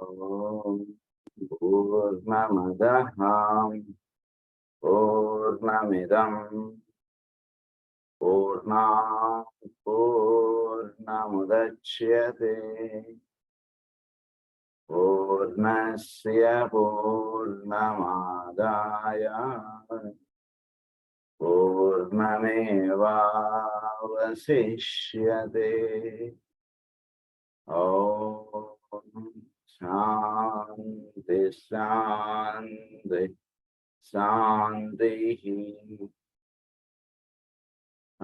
ఓం పూర్ణమదః పూర్ణమిదం పూర్ణాత్ పూర్ణముదచ్యతే పూర్ణస్య పూర్ణమాదాయ పూర్ణమేవావశిష్యతే. ఓం శాంతి శాంతి శాంతి.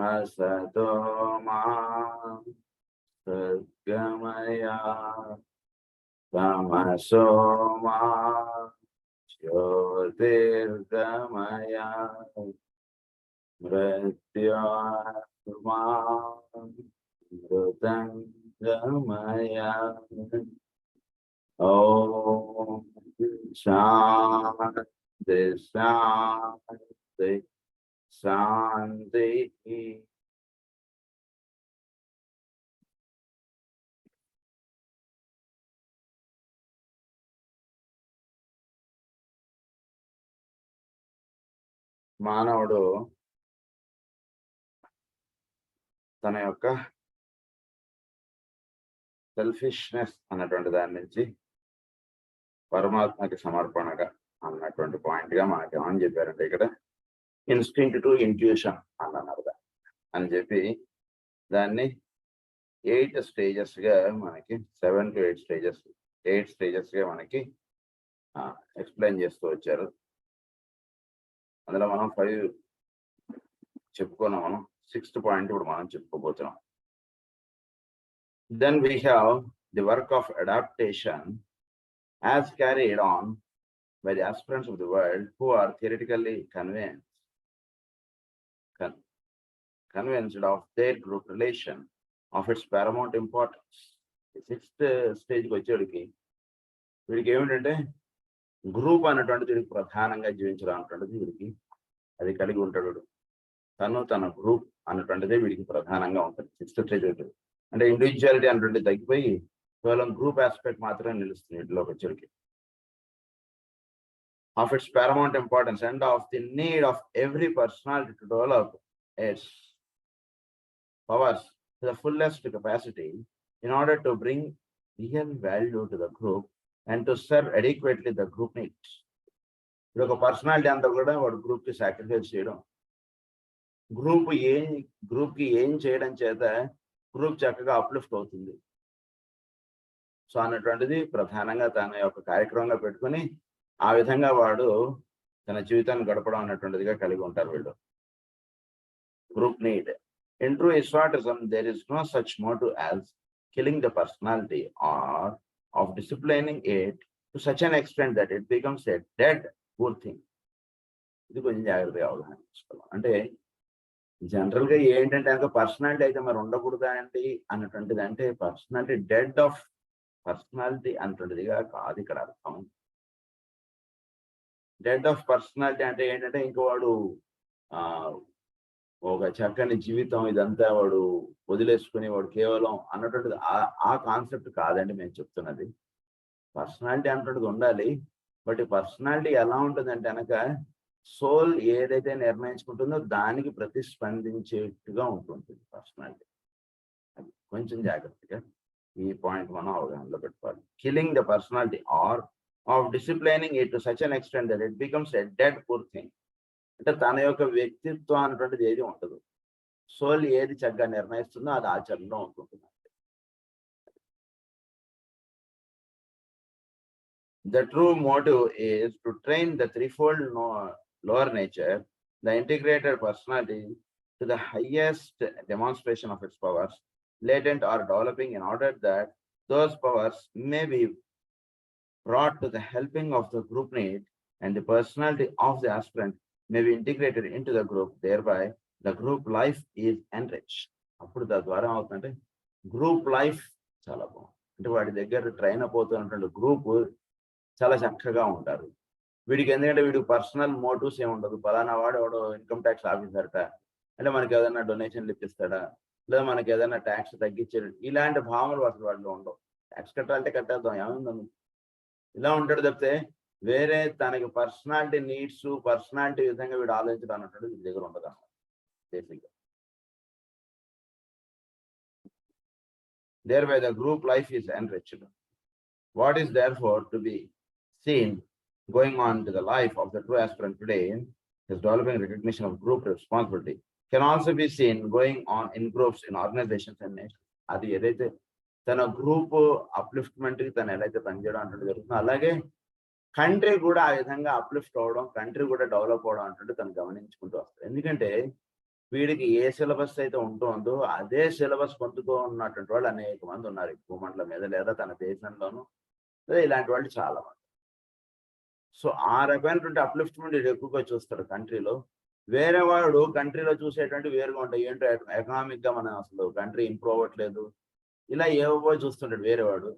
అసతో మా సద్గమయ తమసో మా జ్యోతిర్గమయ మృత్యోర్మా మృతంగమయ. ఓం శాంతి శాంతి శాంతి. మానవుడు తన యొక్క సెల్ఫిష్నెస్ అన్నటువంటి దాని నుంచి పరమాత్మకి సమర్పణగా అన్నటువంటి పాయింట్ గా మనకి ఏమని చెప్పారంటే, ఇక్కడ ఇన్స్టింక్ట్ టు ఇంట్యూషన్ అన్నారు అని చెప్పి దాన్ని 8 stages గా మనకి 7 to 8 stages గా మనకి ఎక్స్ప్లెయిన్ చేస్తూ వచ్చారు. అందులో మనం 5 చెప్పుకున్నాం. మనం 6th పాయింట్ ఇప్పుడు మనం చెప్పుకోబోతున్నాం. Then we have the work of adaptation as carried on by the aspirants of the world who are theoretically convinced of their group relation of its paramount importance. 6th stage వచ్చేటికి వీడికి ఏమిటంటే group అన్నటువంటిది వీడికి ప్రధానంగా జీవించడం అన్నటువంటిది వీడికి అది కలిగి ఉంటాడు. తన గ్రూప్ అన్నటువంటిది వీడికి ప్రధానంగా ఉంటుంది. 6th స్టేజ్ అంటే ఇండివిజువాలిటీ అన్నటువంటిది తగ్గిపోయి కేవలం గ్రూప్ ఆస్పెక్ట్ మాత్రమే నిలుస్తుంది వీటిలోకి వచ్చేటికి. Of its paramount importance and of the need of every personality to develop its powers to the fullest capacity in order to bring real value to the group and to serve adequately the group needs. ఇది ఒక personality అంతా కూడా వాడు group కి sacrifice చేయడం, group కి ఏం చేయడం చేత గ్రూప్ చక్కగా అప్లిఫ్ట్ అవుతుంది సో అన్నటువంటిది ప్రధానంగా తన యొక్క కార్యక్రమంగా పెట్టుకుని ఆ విధంగా వాడు తన జీవితాన్ని గడపడం అన్నటువంటిదిగా కలిగి ఉంటారు వీళ్ళు. Group need. In true Iswatism, there is no such motive as killing the personality or of disciplining it to such an extent that it becomes a dead poor thing. ఇది కొంచెం జాగ్రత్తగా అవగాహన చేసుకోవాలి. అంటే జనరల్ గా ఏంటంటే కనుక పర్సనాలిటీ అయితే మరి ఉండకూడదా అండి అన్నటువంటిది, అంటే పర్సనాలిటీ డెడ్ ఆఫ్ పర్సనాలిటీ అన్నటువంటిదిగా కాదు ఇక్కడ అర్థం. డెడ్ ఆఫ్ పర్సనాలిటీ అంటే ఏంటంటే ఇంక వాడు ఒక చక్కని జీవితం ఇదంతా వాడు వదిలేసుకుని వాడు కేవలం అన్నటువంటిది ఆ కాన్సెప్ట్ కాదండి మేము చెప్తున్నది. పర్సనాలిటీ అన్నటువంటిది ఉండాలి. బట్ ఈ పర్సనాలిటీ ఎలా ఉంటుందంటే కనుక సోల్ ఏదైతే నిర్ణయించుకుంటుందో దానికి ప్రతిస్పందించేట్టుగా ఉంటుంది పర్సనాలిటీ. అది కొంచెం జాగ్రత్తగా ఈ పాయింట్ మనం అవగాహనలో పెట్టుకోవాలి. Killing the personality or of disciplining it to such an extent that it becomes a dead poor thing. అంటే తన యొక్క వ్యక్తిత్వం అన్నటువంటిది ఏది ఉండదు. సోల్ ఏది చక్కగా నిర్ణయిస్తుందో అది ఆచరణలో ఉంటుంటుంది. The true motive is to train the threefold lower nature, the integrated personality, to the highest demonstration of its powers, latent or developing, in order that those powers may be brought to the helping of the group need, and the personality of the aspirant may be integrated into the group. Thereby, the group life is enriched. అప్పుడు తద్వారా అవుతుందంటే group life చాలా బాగుంది. అంటే వాడి దగ్గర train అయిపోతున్నటువంటి group చాలా చక్కగా ఉంటారు. వీడికి ఎందుకంటే వీడికి పర్సనల్ మోటివ్స్ ఏమి ఉండదు. ఫలానా వాడు ఎవడో ఇన్కమ్ ట్యాక్స్ ఆఫీసర్ట అంటే మనకి ఏదైనా డొనేషన్లు ఇప్పిస్తాడా, లేదా మనకి ఏదైనా ట్యాక్స్ తగ్గించాడు, ఇలాంటి భావనలు అసలు వాటిలో ఉండవు. ట్యాక్స్ కట్టాలంటే కట్టేద్దాం, ఏముందని ఇలా ఉంటాడు తప్పితే వేరే తనకి పర్సనాలిటీ నీడ్స్, పర్సనాలిటీ విధంగా వీడు ఆలోచించడం అన్నట్టు వీడి దగ్గర ఉండదు అన్నమాట బేసిక్గా. Thereby the group life is enriched. What is therefore to be seen going on to the life of the true aspirant today is developing recognition of group responsibility. Can also be seen going on in groups, in organizations and nations. అది ఏదైతే తన group upliftment కి తను ఎలా అయితే పనిచేయడం అంటే జరుగుతుందో, అలాగే కంట్రీ కూడా ఆ విధంగా అప్లిఫ్ట్ అవడం, కంట్రీ కూడా డెవలప్ అవడం అంటే తను గమనించుకుంటూ వస్తారు. ఎందుకంటే వీడికి ఏ సిలబస్ అయితే ఉంటుందో అదే సిలబస్ పొందుతూ ఉన్నటువంటి వాళ్ళు అనేక మంది ఉన్నారు ఈ భూమండల మీద, లేదా తన దేశంలోనూ, లేదా ఇలాంటి వాళ్ళు చాలా మంది. సో ఆ రకమైనటువంటి అప్లిఫ్ట్మెంట్ ఎక్కువగా చూస్తాడు కంట్రీలో. వేరే వాడు కంట్రీలో చూసేటువంటి వేరుగా ఉంటాయి. ఏంటో ఎకనామిక్ గా మనం అసలు కంట్రీ ఇంప్రూవ్ అవ్వట్లేదు, ఇలా ఏవో చూస్తుంటాడు వేరేవాడు.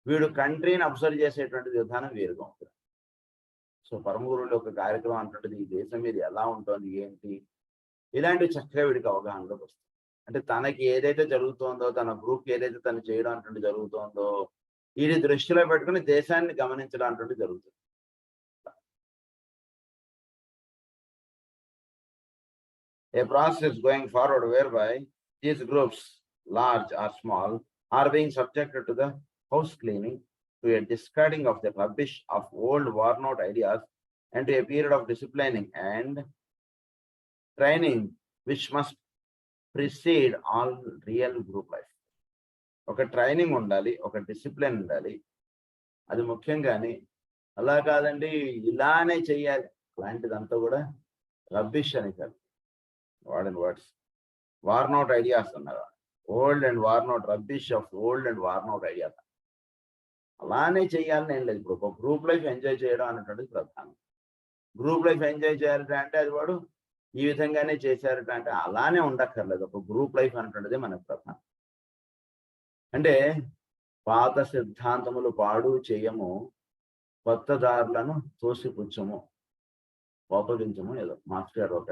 వీడు కంట్రీని అబ్జర్వ్ చేసేటువంటి విధానం వేరుగా ఉంటుంది. సో పరమగురువుల ఒక కార్యక్రమం అంటుంటుంది, ఈ దేశం మీద ఎలా ఉంటుంది ఏంటి, ఇలాంటివి చక్కగా వీడికి అవగాహనలోకి వస్తుంది. అంటే తనకి ఏదైతే జరుగుతుందో, తన గ్రూప్ ఏదైతే తను చేయడం అంటుంటే జరుగుతుందో, వీడి దృష్టిలో పెట్టుకుని దేశాన్ని గమనించడం అంటుంటే జరుగుతుంది. A process going forward whereby these groups, large or small, are being subjected to the house cleaning, to a discarding of the rubbish of old worn out ideas, and to a period of disciplining and training which must precede all real group life. ఒక training ఉండాలి, ఒక discipline ఉండాలి, అది ముఖ్యంగానే. అలా కాదండి ఇలానే చెయ్యాలి అలాంటిదంతా కూడా రబ్బిష్ అని కాదు, వాడిన వర్డ్స్. వార్న్ అవుట్ ఐడియాస్ అన్నారు, old and worn out, rubbish of old and worn out ideas. అలానే చెయ్యాలని ఏం లేదు. ఇప్పుడు ఒక గ్రూప్ లైఫ్ ఎంజాయ్ చేయడం అనేటువంటిది ప్రధానం. గ్రూప్ లైఫ్ ఎంజాయ్ చేయాలంటే అంటే అది వాడు ఈ విధంగానే చేశారట అంటే అలానే ఉండక్కర్లేదు. ఒక గ్రూప్ లైఫ్ అనేటువంటిది మనకు ప్రధానం. అంటే పాత సిద్ధాంతములు పాడు చేయము, కొత్త దారులను తోసిపుచ్చము, కోపగించము, ఏదో మాస్టర్ ఒక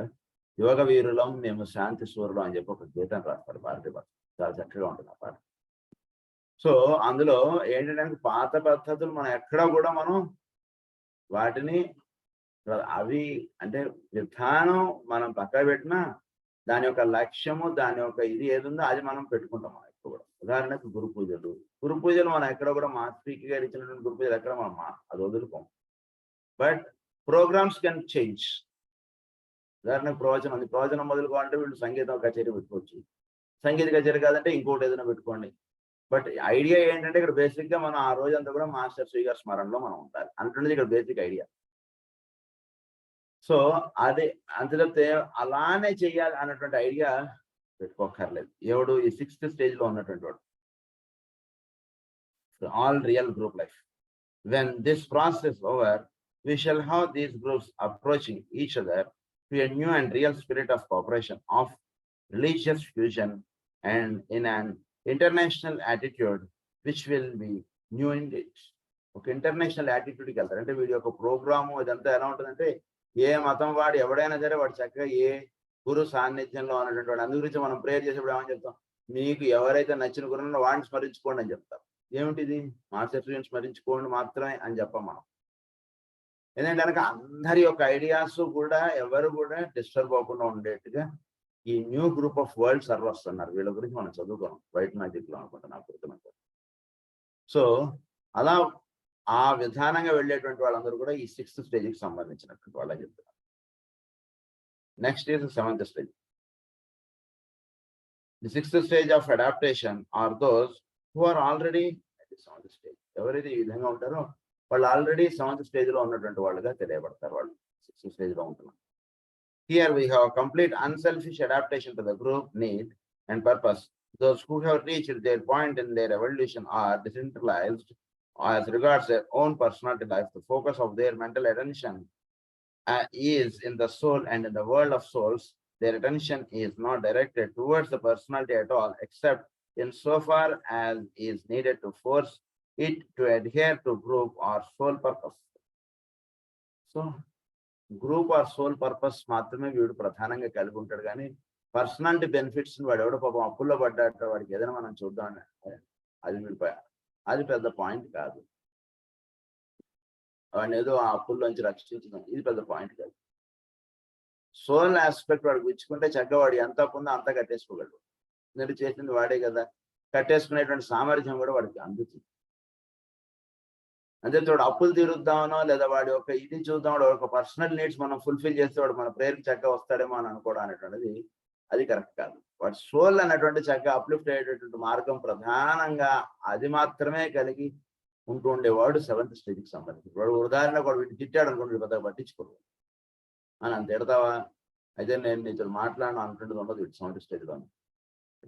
యోగ వీరులం మేము శాంతి సూర్యులం అని చెప్పి ఒక గీతం రాస్తాడు భారతీయ భాష. చాలా చక్కగా ఉంటుంది ఆ పాట. సో అందులో ఏంటంటే పాత పద్ధతులు మనం ఎక్కడా కూడా మనం వాటిని అవి అంటే విధానం మనం పక్క పెట్టినా దాని యొక్క లక్ష్యము, దాని యొక్క ఇది ఏది ఉందో అది మనం పెట్టుకుంటాం. మనం ఎక్కడ కూడా ఉదాహరణకు గురు పూజలు మనం ఎక్కడ కూడా మా స్పీకర్ గారు ఇచ్చినటువంటి గురు పూజలు ఎక్కడ మనం అది వదులుకోం. But programs can change. ఉదాహరణకు ప్రవచనం మొదలుకోవాలంటే వీళ్ళు సంగీతం కచేరీ పెట్టుకోవచ్చు, సంగీత కచేరీ కాదంటే ఇంకోటి ఏదైనా పెట్టుకోండి. బట్ ఐడియా ఏంటంటే ఇక్కడ బేసిక్ గా మనం ఆ రోజంతా కూడా మాస్టర్ శ్రీ గారి స్మరణలో మనం ఉండాలి అంటున్నది ఇక్కడ బేసిక్ ఐడియా. సో అదే అంత తప్పితే అలానే చెయ్యాలి అన్నటువంటి ఐడియా పెట్టుకోకర్లేదు. ఎవడు ఈ 6th stage లో ఉన్నటువంటి వాడు. All real group life. When this process over, we shall have these groups approaching each other to a new and real spirit of cooperation, of religious fusion, and in an international attitude which will be new indeed. ఒక international యాటిట్యూడ్కి వెళ్తారు. అంటే వీడి యొక్క programme ఇదంతా ఎలా ఉంటుందంటే ఏ మతం వాడు ఎవడైనా సరే వాడు చక్కగా ఏ గురు సాన్నిధ్యంలో ఉన్నటువంటి వాడు. అందు గురించి మనం ప్రేయర్ చేసేప్పుడు ఏమని చెప్తాం, మీకు ఎవరైతే నచ్చిన గురువును వాడిని స్మరించుకోండి అని చెప్తాం. ఏమిటిది మాస్టర్ శ్రీని స్మరించుకోండి మాత్రమే అని చెప్పాం మనం. ఎందుకంటే కనుక అందరి యొక్క ఐడియాస్ కూడా ఎవరు కూడా డిస్టర్బ్ అవ్వకుండా ఉండేట్టుగా ఈ new group of world servers అన్నారు. వీళ్ళ గురించి మనం చదువుకోం వైట్ మ్యాజిక్ లో అనుకుంటా నాకు గుర్తున్నట్టు. సో అలా ఆ విధానంగా వెళ్ళేటువంటి వాళ్ళందరూ కూడా ఈ 6th stage కి సంబంధించినటువంటి వాళ్ళని చెప్తున్నారు. Next is 7th stage. The 6th stage of adaptation are those who are already at the 7th stage. ఎవరైతే ఈ విధంగా ఉంటారో వాళ్ళు ఆల్రెడీ 7th stage లో ఉన్నటువంటి వాళ్ళుగా తెలియబడతారు. వాళ్ళు 6th stage లో ఉంటున్నారు. Here we have complete unselfish adaptation to the group need and purpose. Those who have reached their point in their evolution are decentralized as regards their own personality life. The focus of their mental attention is in the soul, and in the world of souls, their attention is not directed towards the personality at all, except in so far as is needed to force it to adhere to group or soul purpose. So group or soul purpose మాత్రమే వీడు ప్రధానంగా కలిగి ఉంటాడు. కానీ personality benefits వాడు ఎవడో పాపం అప్పుల్లో పడ్డాట వాడికి ఏదైనా మనం చూద్దాం అది వీడి అది పెద్ద పాయింట్ కాదు. వాడిని ఏదో ఆ అప్పుల్లోంచి రక్షించడం ఇది పెద్ద పాయింట్ కాదు. సోల్ ఆస్పెక్ట్ వాడికి ఇచ్చుకుంటే చక్కగా వాడు ఎంత అప్పు ఉందో అంతా కట్టేసుకోగలడు. ఎందుకంటే చేసింది వాడే కదా, కట్టేసుకునేటువంటి సామర్థ్యం కూడా వాడికి అందుతుంది. అంతే వాడు అప్పులు తీరుద్దామనో లేదా వాడి యొక్క ఇది చూద్దాం, వాడు ఒక పర్సనల్ నీడ్స్ మనం ఫుల్ఫిల్ చేస్తే వాడు మన ప్రేయర్కి చక్కగా వస్తాడేమో అని అనుకోవడం అనేటువంటిది అది కరెక్ట్ కాదు. వాడు సోల్ అనేటువంటి చక్కగా అప్లిఫ్ట్ అయ్యేటటువంటి మార్గం ప్రధానంగా అది మాత్రమే కలిగి ఉంటూ ఉండేవాడు 7th స్టేజ్కి సంబంధించి. వాడు ఉదాహరణకు వాడు వీటిని తిట్టాడు అనుకోండి, వీడు పెద్దగా పట్టించుకోడు అని అంత తిడతావా అయితే నేను నీతో మాట్లాడను అనుకుంటుంది ఉండదు వీడు 7th స్టేజ్లో.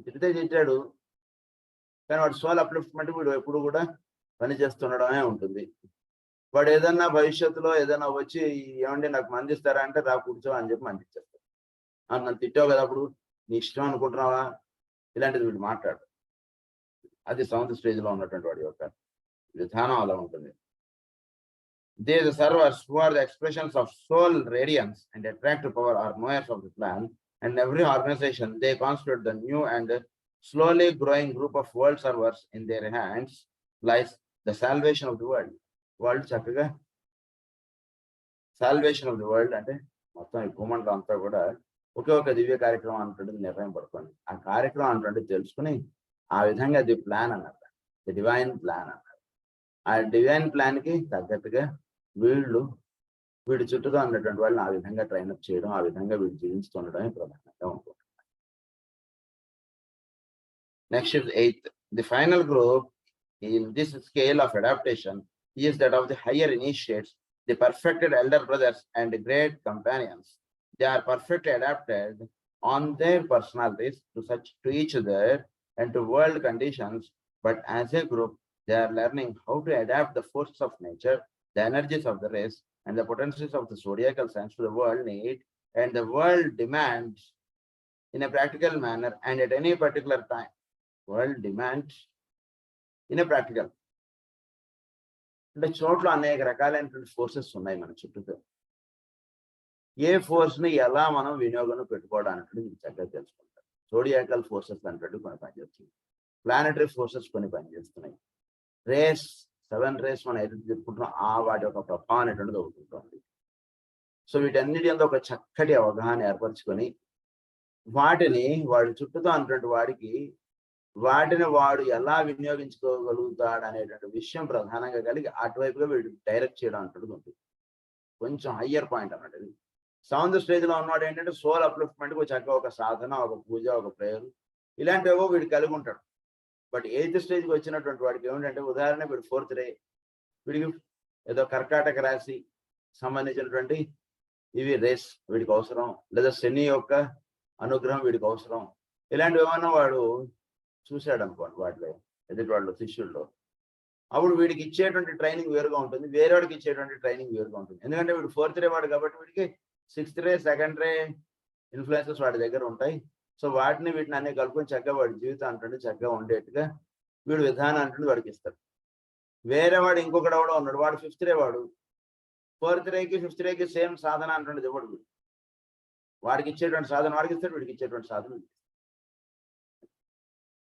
తిడితే తిట్టాడు కానీ వాడు సోల్ అప్లిఫ్ట్మెంట్ వీడు ఎప్పుడు కూడా పని చేస్తుండడమే ఉంటుంది. వాడు ఏదన్నా భవిష్యత్తులో ఏదైనా వచ్చి ఏమండి నాకు మందిస్తారా అంటే రా కూర్చో అని చెప్పి మందిచ్చేస్తాడు. నన్ను తిట్టావు కదా అప్పుడు నీ ఇష్టం అనుకుంటున్నావా, ఇలాంటిది వీడు మాట్లాడు. అది 7th స్టేజ్లో ఉన్నటువంటి వాడి యొక్క విధానం అలా ఉంటుంది. These servers who are the expressions of soul radiance and attractive power are knowers of the plan, and every organization they constitute the new and slowly growing group of world servers. In their hands lies the salvation of the world. World చక్కగా salvation of the world అంటే మొత్తం ఈ భూమండలం అంతా కూడా ఒకే ఒక దివ్య కార్యక్రమం అంటుంటుంది నిర్ణయం పడుతుంది. ఆ కార్యక్రమం అంటే తెలుసుకుని ఆ విధంగా ది ప్లాన్ అన్నారు, ది డివైన్ ప్లాన్ అన్నారు. ఆ డివైన్ ప్లాన్ కి తగ్గట్టుగా వీడి చుట్టూగా ఉన్నటువంటి వాళ్ళని ఆ విధంగా ట్రైన్అప్ చేయడం, ఆ విధంగా వీడు జీవిస్తుండడమే ప్రధానంగా ఉంటుంది. Next is 8th. The final group in this scale of adaptation is that of the higher initiates, the perfected elder brothers and great companions. They are perfectly adapted on their personalities to each other and to world conditions, but as a group they are learning how to adapt the forces of nature, the energies of the race, and the potencies of the zodiacal signs to the world need and the world demands in a practical manner and at any particular time. World demands in a practical. అంటే చోట్ల అనేక రకాలైనటువంటి forces ఉన్నాయి మన చుట్టూ. ఏ force ని ఎలా మనం వినియోగంలో పెట్టుకోవడానికి మీకు చక్కగా తెలుసుకుంటారు. జోడియాకల్ ఫోర్సెస్ అంటే కొన్ని పనిచేస్తున్నాయి, ప్లానటరీ ఫోర్సెస్ కొన్ని పనిచేస్తున్నాయి, రేస్ 7 రేస్ మనం ఏదైతే చెప్పుకుంటున్నాం ఆ వాటి యొక్క ప్రభావం అనేటువంటిది అవుతుంటుంది. సో వీటన్నిటి అంతా ఒక చక్కటి అవగాహన ఏర్పరచుకొని వాటిని వాడి చుట్టూతో అన్నటువంటి వాడికి వాటిని వాడు ఎలా వినియోగించుకోగలుగుతాడు అనేటువంటి విషయం ప్రధానంగా కలిగి అటువైపుగా వీడు డైరెక్ట్ చేయడం అంటుంది ఉంటుంది. కొంచెం హయ్యర్ పాయింట్ అన్నట్టు. 7th స్టేజ్లో ఉన్నవాడు ఏంటంటే సోల్ అప్లిఫ్ట్మెంట్కి చక్కగా ఒక సాధన, ఒక పూజ, ఒక ప్రేయర్ ఇలాంటివో వీడు కలిగి ఉంటాడు. బట్ 8th స్టేజ్కి వచ్చినటువంటి వాడికి ఏమిటంటే ఉదాహరణ వీడు 4th రే, వీడికి ఏదో కర్కాటక రాశి సంబంధించినటువంటి ఇవి రేస్ వీడికి అవసరం, లేదా శని యొక్క అనుగ్రహం వీడికి అవసరం. ఇలాంటివి ఏమన్నా వాడు చూశాడు అనుకోండి వాటిలో ఎదుటి వాళ్ళు శిష్యుల్లో, అప్పుడు వీడికి ఇచ్చేటువంటి ట్రైనింగ్ వేరుగా ఉంటుంది, వేరే వాడికి ఇచ్చేటువంటి ట్రైనింగ్ వేరుగా ఉంటుంది. ఎందుకంటే వీడు 4th రే వాడు కాబట్టి వీడికి 6th రే 2nd రే ఇన్ఫ్లుయెన్సెస్ వాడి దగ్గర ఉంటాయి. సో వాటిని వీటిని అన్ని కలుపుకొని చక్కగా వాడి జీవితం అంటుండే చక్కగా ఉండేట్టుగా వీడు విధానం అంటుండే వాడికి ఇస్తాడు. వేరే వాడు ఇంకొకటి కూడా ఉన్నాడు, వాడు 5th రే, వాడు 4th రేకి 5th రేకి సేమ్ సాధన అంటుండేది ఇవ్వడు. వాడికి ఇచ్చేటువంటి సాధన వాడికి ఇస్తాడు, వీడికి ఇచ్చేటువంటి సాధన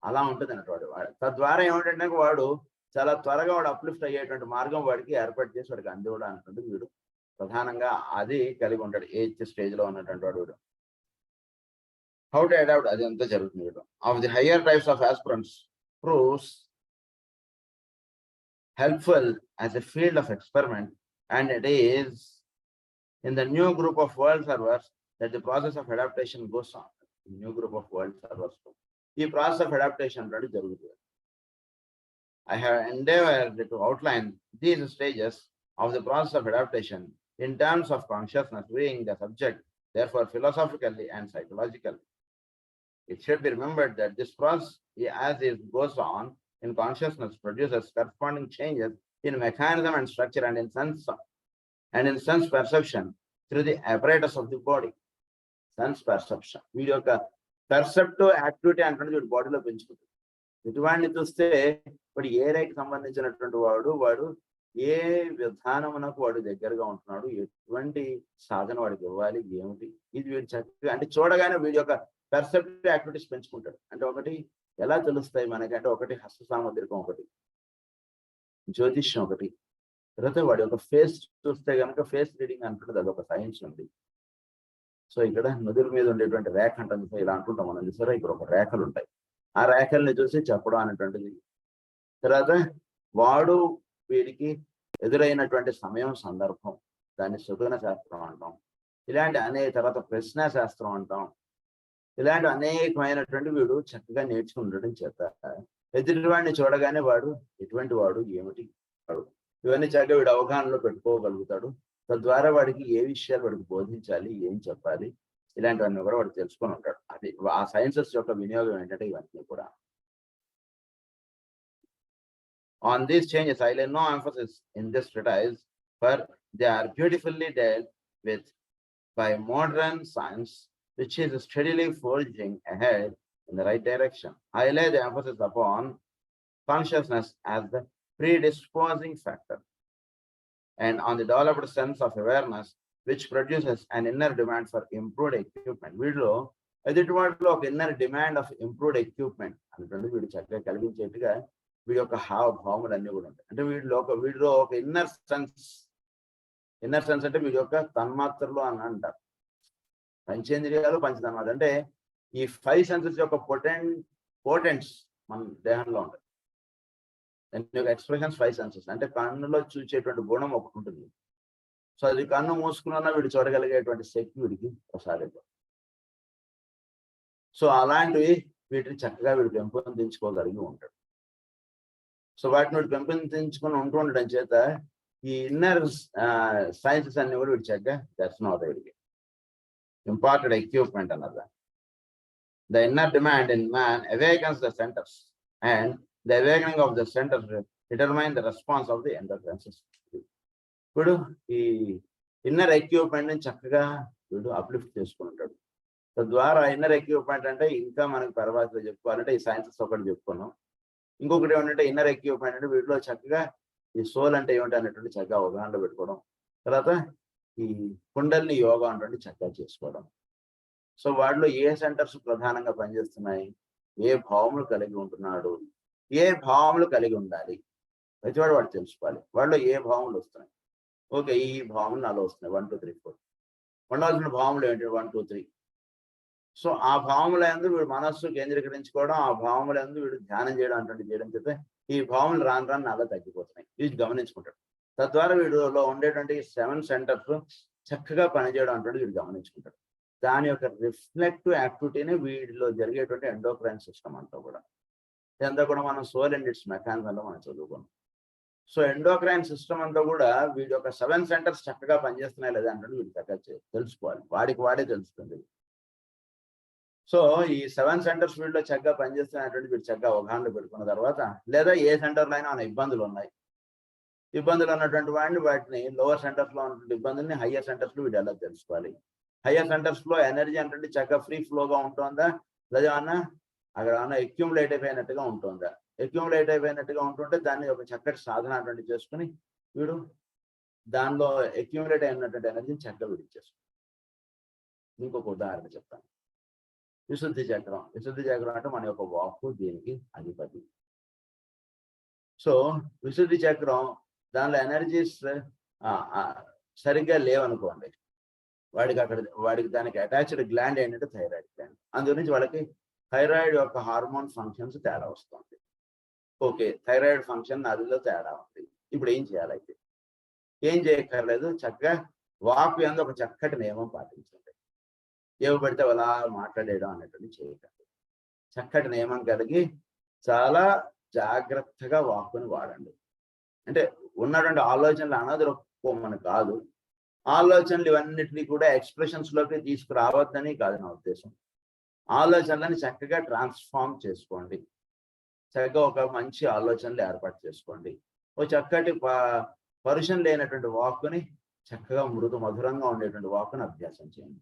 అలా ఉంటుంది అన్నట్టు. వాడు తద్వారా ఏమిటంటే వాడు చాలా త్వరగా వాడు అప్లిఫ్ట్ అయ్యేటువంటి మార్గం వాడికి ఏర్పాటు చేసి వాడికి అందివ్వడం అనుకుంటుంది వీడు ప్రధానంగా అది కలిగి ఉంటాడు 8th స్టేజ్లో ఉన్నటువంటి వాడు. హౌ టు అడాప్ట్ అది అంతా జరుగుతుంది వీడు. Of the higher types of aspirants proves helpful as a field of experiment and it is in the new group of world servers that the process of adaptation goes on. New group of world servers ఈ process of adaptation అనేది జరుగుతుంది. I have endeavored to outline these stages of the process of adaptation in terms of consciousness being the subject, therefore philosophically and psychologically. It should be remembered that this process, as it goes on in consciousness, produces corresponding changes in mechanism and structure and in sense perception through the apparatus of the body. Sense perception. వీడి యొక్క perceptive activity అంటే వీడి బాడీలో పెంచుకుంటుంది. ఇటువంటి చూస్తే ఇప్పుడు ఏ రైకి సంబంధించినటువంటి వాడు ఏ విధానమునకు వాడు దగ్గరగా ఉంటున్నాడు, ఎటువంటి సాధన వాడికి ఇవ్వాలి, ఏమిటి ఇది వీడు చక్కగా అంటే చూడగానే వీడి యొక్క పర్సెప్టివ్ యాక్టివిటీస్ పెంచుకుంటాడు. అంటే ఒకటి ఎలా తెలుస్తాయి మనకి అంటే ఒకటి హస్త సాముద్రికం, ఒకటి జ్యోతిష్యం, ఒకటి తర్వాత వాడి యొక్క ఫేస్ చూస్తే కనుక ఫేస్ రీడింగ్ అంటుంది, అదొక సైన్స్ ఉంది. సో ఇక్కడ నుదురు మీద ఉండేటువంటి రేఖ అంటుంది, సో ఇలా అంటుంటాం మనం చూసారా, ఇక్కడ ఒక రేఖలు ఉంటాయి, ఆ రేఖల్ని చూసి చెప్పడం అనేటువంటిది. తర్వాత వాడు వీడికి ఎదురైనటువంటి సమయం సందర్భం, దాన్ని సుగుణ శాస్త్రం అంటాం. ఇలాంటి అనేక, తర్వాత ప్రశ్న శాస్త్రం అంటాం. ఇలాంటి అనేకమైనటువంటి వీడు చక్కగా నేర్చుకుండడం చేత ఎదుటివాడిని చూడగానే వాడు ఎటువంటి వాడు, ఏమిటి వాడు, ఇవన్నీ చక్కగా వీడు అవగాహనలో పెట్టుకోగలుగుతాడు. తద్వారా వాడికి ఏ విషయాలు వాడికి బోధించాలి, ఏం చెప్పాలి, ఇలాంటివన్నీ కూడా వాడు తెలుసుకొని ఉంటాడు. అది ఆ సైన్సెస్ యొక్క వినియోగం ఏంటంటే ఇవన్నీ కూడా. On these changes, I lay no emphasis in this treatise, for they are beautifully dealt with by modern science, which is steadily forging ahead in the right direction. I lay the emphasis upon consciousness as the predisposing factor, and on the developed sense of awareness, which produces an inner demand for improved equipment. వీడిలో ఎదుటి వాటిలో ఒక inner demand of improved equipment అనేటువంటి వీడు చక్కగా కలిగించేట్టుగా వీడి యొక్క హావభావములు అన్నీ కూడా ఉంటాయి. అంటే వీడిలో ఒక ఇన్నర్ సెన్స్ అంటే వీడి యొక్క తన్మాత్రలు అని అంటారు. పంచేంద్రియాలు, పంచతన్మాత్రలు అంటే ఈ 5 సెన్సెస్ యొక్క పోటెంట్స్ మన దేహంలో ఉంటాయి. దాని యొక్క ఎక్స్ప్రెషన్స్ 5 సెన్సెస్. అంటే కన్నులో చూసేటువంటి గుణం ఒకటి ఉంటుంది. సో అది కన్ను మూసుకున్నా వీడు చూడగలిగేటువంటి శక్తి వీడికి ప్రసాదించాలి. సో అలాంటివి వీటిని చక్కగా వీడు పెంపొందించుకోగలిగి ఉంటాడు. సో వాటిని వీడు పెంపొందించుకొని ఉంటూ ఉండడం చేత ఈ ఇన్నర్ సైన్సెస్ అన్ని కూడా వీడు చక్కగా దర్శనం అవుతాయి వీడికి. ఇంపార్టెంట్ ఎక్విప్మెంట్ అన్నది. The inner demand in man awakens the centers, and the awakening of the centers determine the response of the endocrine system. ఇప్పుడు ఈ ఇన్నర్ ఎక్విప్మెంట్ ని చక్కగా వీడు అప్లిఫ్ట్ చేసుకుంటాడు. తద్వారా ఇన్నర్ ఎక్విప్మెంట్ అంటే ఇంకా మనకి పరిభాషలో చెప్పుకోవాలంటే ఈ సైన్సెస్ ఒకటి చెప్పుకున్నాం. ఇంకొకటి ఏమంటే ఇన్నర్ ఎక్విప్మెంట్ అంటే వీటిలో చక్కగా ఈ సోల్ అంటే ఏమిటి అనేటువంటి చక్కగా అవగాహనలో పెట్టుకోవడం. తర్వాత ఈ కుండల్ని యోగా అనేటువంటి చక్కగా చేసుకోవడం. సో వాటిలో ఏ సెంటర్స్ ప్రధానంగా పనిచేస్తున్నాయి, ఏ భావములు కలిగి ఉంటున్నాడు, ఏ భావములు కలిగి ఉండాలి, ప్రతివాడు వాడు తెలుసుకోవాలి. వాటిలో ఏ భావములు వస్తున్నాయి. ఓకే, ఈ భావములు నాలో వస్తున్నాయి 1 2 3 4. ఉండాల్సిన భావములు ఏంటి 1 2 3. సో ఆ భావముల యందు వీడు మనస్సు కేంద్రీకరించుకోవడం, ఆ భావముల యందు వీడు ధ్యానం చేయడం అటువంటి చేయడం చేస్తే ఈ భావములు రాను నాలో తగ్గిపోతున్నాయి. వీడు గమనించుకుంటాడు. తద్వారా వీడిలో ఉండేటువంటి 7 సెంటర్స్ చక్కగా పనిచేయడం అంటే వీడు గమనించుకుంటాడు. దాని యొక్క రిఫ్లెక్టివ్ యాక్టివిటీనే వీడిలో జరిగేటువంటి ఎండోక్రైన్ సిస్టమ్ అంతా కూడా. ఇదంతా కూడా మనం సోల్ అండ్ ఇట్స్ మెకానిజంలో మనం చదువుకున్నాం. సో ఎండోక్రైన్ సిస్టమ్ అంతా కూడా వీడి యొక్క 7 సెంటర్స్ చక్కగా పనిచేస్తున్నాయి లేదా అంటే వీడు చక్కగా తెలుసుకోవాలి. వాడే తెలుస్తుంది. సో ఈ 7 సెంటర్స్ వీడిలో చక్కగా పనిచేస్తున్నటువంటి వీడు చక్కగా అవగాహనలో పెట్టుకున్న తర్వాత, లేదా ఏ సెంటర్లో అయినా మన ఇబ్బందులు ఉన్నటువంటి వాటిని లోవర్ సెంటర్స్ లో ఉన్నటువంటి ఇబ్బందుల్ని హయ్యర్ సెంటర్స్ లో వీడు ఎలా తెలుసుకోవాలి. హయ్యర్ సెంటర్స్ లో ఎనర్జీ అంటే చక్కగా ఫ్రీ ఫ్లోగా ఉంటుందా, లేదా ఏమన్నా అక్కడ ఏమన్నా అక్యూములేట్ అయిపోయినట్టుగా ఉంటుందా. అక్యూములేట్ అయిపోయినట్టుగా ఉంటుంటే దాన్ని ఒక చక్కటి సాధన అటువంటి చేసుకుని వీడు దానిలో అక్యూములేట్ అయినటువంటి ఎనర్జీని చక్కగా విడిచేస్తాడు. ఇంకొక ఉదాహరణ చెప్తాను. విశుద్ధి చక్రం అంటే మన యొక్క వాక్కు దీనికి అధిపతి. సో విశుద్ధి చక్రం దానిలో ఎనర్జీస్ సరిగ్గా లేవనుకోండి, వాడికి దానికి అటాచ్డ్ గ్లాండ్ ఏంటంటే థైరాయిడ్ గ్లాండ్. అందుగురించి వాళ్ళకి థైరాయిడ్ యొక్క హార్మోన్ ఫంక్షన్స్ తేడా వస్తుంది. ఓకే, థైరాయిడ్ ఫంక్షన్ అదిలో తేడా ఉంది. ఇప్పుడు ఏం చేయాలైతే? ఏం చేయక్కర్లేదు, చక్కగా వాక్ యందు ఒక చక్కటి నియమం పాటించండి. ఏవి పడితే అలా మాట్లాడేయడం అనేటువంటి చేయకండి. చక్కటి నియమం కలిగి చాలా జాగ్రత్తగా వాక్కుని వాడండి. అంటే ఉన్నటువంటి ఆలోచనలు అనదొరుకోమని కాదు, ఆలోచనలు ఇవన్నిటినీ కూడా ఎక్స్ప్రెషన్స్ లోకి తీసుకురావద్దని కాదు నా ఉద్దేశం. ఆలోచనలని చక్కగా ట్రాన్స్ఫార్మ్ చేసుకోండి. చక్కగా ఒక మంచి ఆలోచనలు ఏర్పాటు చేసుకోండి. ఒక చక్కటి పరుషం లేనటువంటి వాక్కుని చక్కగా మధురంగా ఉండేటువంటి వాక్కుని అభ్యాసం చేయండి.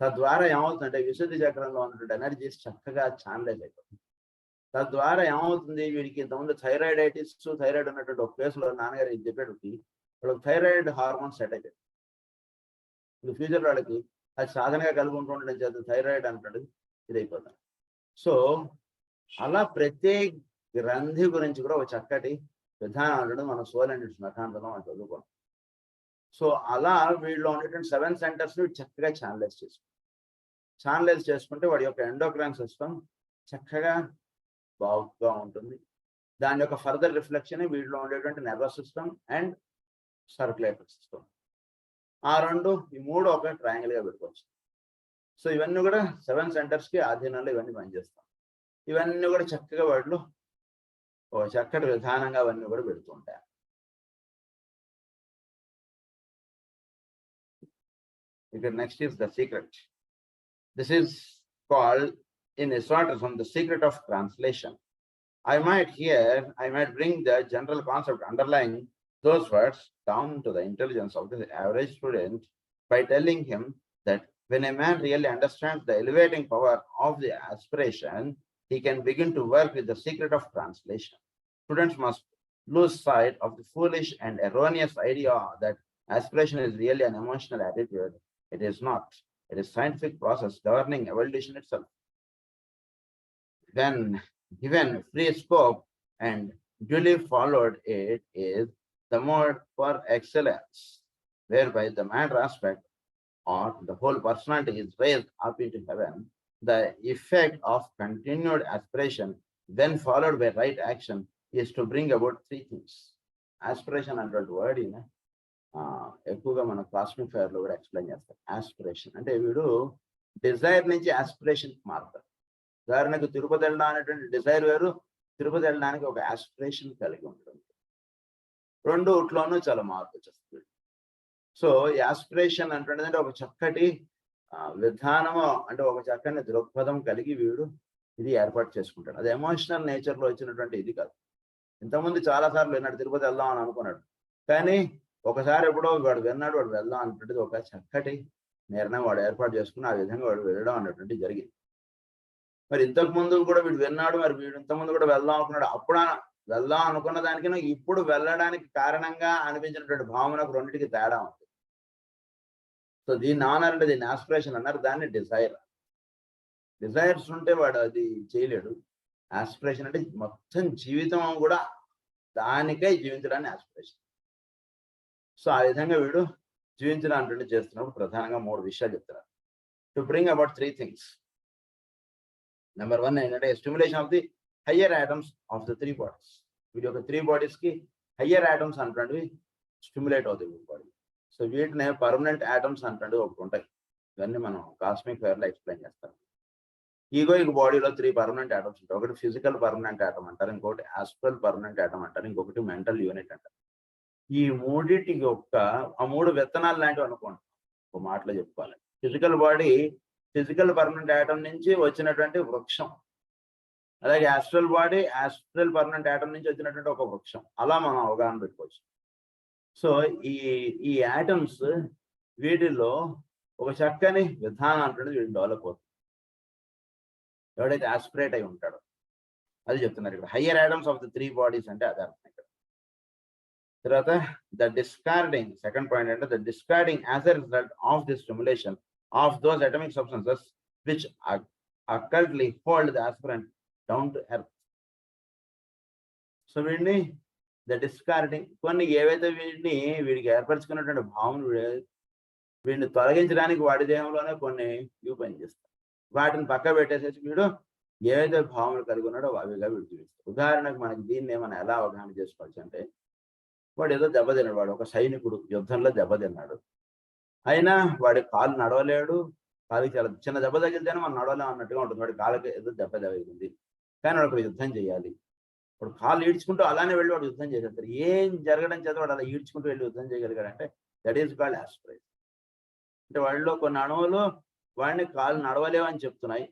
తద్వారా ఏమవుతుందంటే విశుద్ధి చక్రంలో ఉన్నటువంటి ఎనర్జీస్ చక్కగా ఛానలైజ్ అయిపోతుంది. తద్వారా ఏమవుతుంది, వీడికి ఇంతకుముందు థైరాయిడైటిస్ థైరాయిడ్ ఉన్నటువంటి ఒక కేసులో నాన్నగారు ఏం చెప్పేటికి వాళ్ళకి థైరాయిడ్ హార్మోన్ సెట్ అయిపోయింది. ఫ్యూచర్ వాళ్ళకి అది సాధనగా కలిగి ఉంటుండడం చేత థైరాయిడ్ అంటాడు ఇదైపోతాడు. సో అలా ప్రతి గ్రంథి గురించి కూడా ఒక చక్కటి విధానం అంటే మన సోల్ అండ్ ఇట్స్ మెకానిజం అని చదువుకోండి. సో అలా వీళ్ళు ఉండేటువంటి 7 సెంటర్స్ చక్కగా ఛానలైజ్ చేసుకుంటే వాడి యొక్క ఎండోక్రైన్ సిస్టమ్ చక్కగా బాగుగా ఉంటుంది. దాని యొక్క ఫర్దర్ రిఫ్లెక్షన్ వీటిలో ఉండేటువంటి nervous system and circulatory system. ఈ మూడు ఒక ట్రయాంగిల్ గా పెట్టుకోవచ్చు. సో ఇవన్నీ కూడా 7 సెంటర్స్ కి ఆధీనంలో ఇవన్నీ పనిచేస్తాం. ఇవన్నీ కూడా చక్కగా వాటిలో ఒక చక్కటి విధానంగా అవన్నీ కూడా పెడుతూ ఉంటాయి. ఇక్కడ next is the secret. This is called in esoterism the secret of translation. I might bring the general concept underlying those words down to the intelligence of the average student by telling him that when a man really understands the elevating power of the aspiration, he can begin to work with the secret of translation. Students must lose sight of the foolish and erroneous idea that aspiration is really an emotional attitude. It is not. It is a scientific process governing evolution itself. When given free scope and duly followed, it is the mode for excellence, whereby the matter aspect or the whole personality is raised up into heaven. The effect of continued aspiration, when followed by right action, is to bring about 3 things. Aspiration under the word in ఎక్కువగా మన cosmic fire లో కూడా explain చేస్తారు. Aspiration అంటే వీడు Dzire నుంచి aspiration మారుతారు. ఉదాహరణకు తిరుపతి వెళ్ళడం అనేటువంటి డిజైర్ వేరు, తిరుపతి వెళ్ళడానికి ఒక ఆస్పిరేషన్ కలిగి ఉంటుంది. రెండుట్లోనూ చాలా మార్పు వచ్చేస్తుంది. సో ఈ ఆస్పిరేషన్ అంటే ఒక చక్కటి విధానము, అంటే ఒక చక్కని దృక్పథం కలిగి వీడు ఇది ఏర్పాటు చేసుకుంటాడు. అది ఎమోషనల్ నేచర్ లో వచ్చినటువంటి ఇది కాదు. ఇంతకుముందు చాలా సార్లు విన్నాడు తిరుపతి వెళ్దాం అని అనుకున్నాడు, కానీ ఒకసారి ఎప్పుడో వాడు విన్నాడు, వాడు వెళ్దాం అన్నటువంటిది ఒక చక్కటి నిర్ణయం వాడు ఏర్పాటు చేసుకుని ఆ విధంగా వాడు వెళ్ళడం అన్నటువంటిది జరిగింది. మరి ఇంతకు ముందు కూడా వీడు విన్నాడు, మరి వీడు ఇంతకుముందు కూడా వెళ్దాం అనుకున్నాడు. అప్పుడు వెళ్దాం అనుకున్న దానికి ఇప్పుడు వెళ్ళడానికి కారణంగా అనిపించినటువంటి భావనకు రెండింటికి తేడా ఉంది. సో దీన్ని ఆనారంటే దీన్ని ఆస్పిరేషన్ అన్నారు, దాన్ని డిజైర్. డిజైర్స్ ఉంటే వాడు అది చేయలేడు. ఆస్పిరేషన్ అంటే మొత్తం జీవితం కూడా దానికై జీవించడాన్ని ఆస్పిరేషన్. సో ఆ విధంగా వీడు జీవించడానికి చేస్తున్నప్పుడు ప్రధానంగా 3 విషయాలు చెప్తున్నారు. To bring about 3 things. Number 1 ఏంటంటే stimulation of the higher atoms of the 3 bodies. వీటి యొక్క 3 bodies కి హయ్యర్ ఆటమ్స్ అంటున్నవి స్టిమ్యులేట్ అవుతాయి బాడీ. సో వీటిని పర్మనెంట్ ఆటమ్స్ అంటున్నవి ఒకటి ఉంటాయి. ఇవన్నీ మనం కాస్మిక్ ఫైర్ లో ఎక్స్ప్లెయిన్ చేస్తాం. ఈగోయిక్ బాడీలో 3 పర్మనెంట్ ఆటమ్స్ ఉంటాయి. ఒకటి ఫిజికల్ పర్మనెంట్ ఆటమ్ అంటారు, ఇంకొకటి ఆస్ట్రల్ పర్మనెంట్ ఆటమ్ అంటారు, ఇంకొకటి మెంటల్ యూనిట్ అంటారు. ఈ మూడిటి యొక్క 3 విత్తనాలు లాంటివి అనుకోండి, ఒక మాటలో చెప్పుకోవాలి. Physical body physical permanent atom నుంచి వచ్చినటువంటి వృక్షం, అలాగే astral body astral permanent atom నుంచి వచ్చినటువంటి ఒక వృక్షం. అలా మనం అవగాహన పెట్టుకోవచ్చు. సో ఈ ఆటమ్స్ వీటిల్లో ఒక చక్కని విధానం అంటే వీడు డెవలప్ అవుతుంది. ఎవడైతే ఆస్పిరేట్ అయి ఉంటాడో అది చెప్తున్నారు ఇక్కడ. Higher atoms of the 3 bodies అంటే అదే అర్థం ఇక్కడ. తర్వాత ద డిస్కార్డింగ్, సెకండ్ పాయింట్ అంటే the discarding as a result of the stimulation of those atomic substances which occultly hold the aspirant down to earth. So వీడిని ద డిస్కార్డింగ్, కొన్ని ఏవైతే వీడికి ఏర్పరచుకున్నటువంటి భావనలు వీడిని తొలగించడానికి వాడి దేహంలోనే కొన్ని పనిచేస్తాయి. వాటిని పక్క పెట్టేసేసి వీడు ఏవైతే భావనలు కలిగి ఉన్నాడో అవిగా వీడు చూపిస్తాడు. ఉదాహరణకు మనకి దీన్ని ఏమైనా ఎలా అవగాహన చేసుకోవచ్చు అంటే, వాడు ఏదో దెబ్బతిన్నాడు, వాడు ఒక సైనికుడు యుద్ధంలో దెబ్బతిన్నాడు, అయినా వాడి కాలు నడవలేడు, కాలుకి చాలా చిన్న దెబ్బ తగిలితేనే మనం నడవలేం అన్నట్టుగా ఉంటుంది. వాడి కాళ్ళకి ఏదో దెబ్బ తగిలింది, కానీ వాడు యుద్ధం చేయాలి. వాడు కాళ్ళు ఈడ్చుకుంటూ అలానే వెళ్ళి వాడు యుద్ధం చేసేస్తారు. ఏం జరగడం చేత వాడు అలా ఈడ్చుకుంటూ వెళ్ళి యుద్ధం చేయగలిగాడంటే దట్ ఈస్ కాల్డ్ ఆస్పిరేషన్. అంటే వాళ్ళలో కొన్ని అణువులు వాడిని కాలు నడవలేవని చెప్తున్నాయి,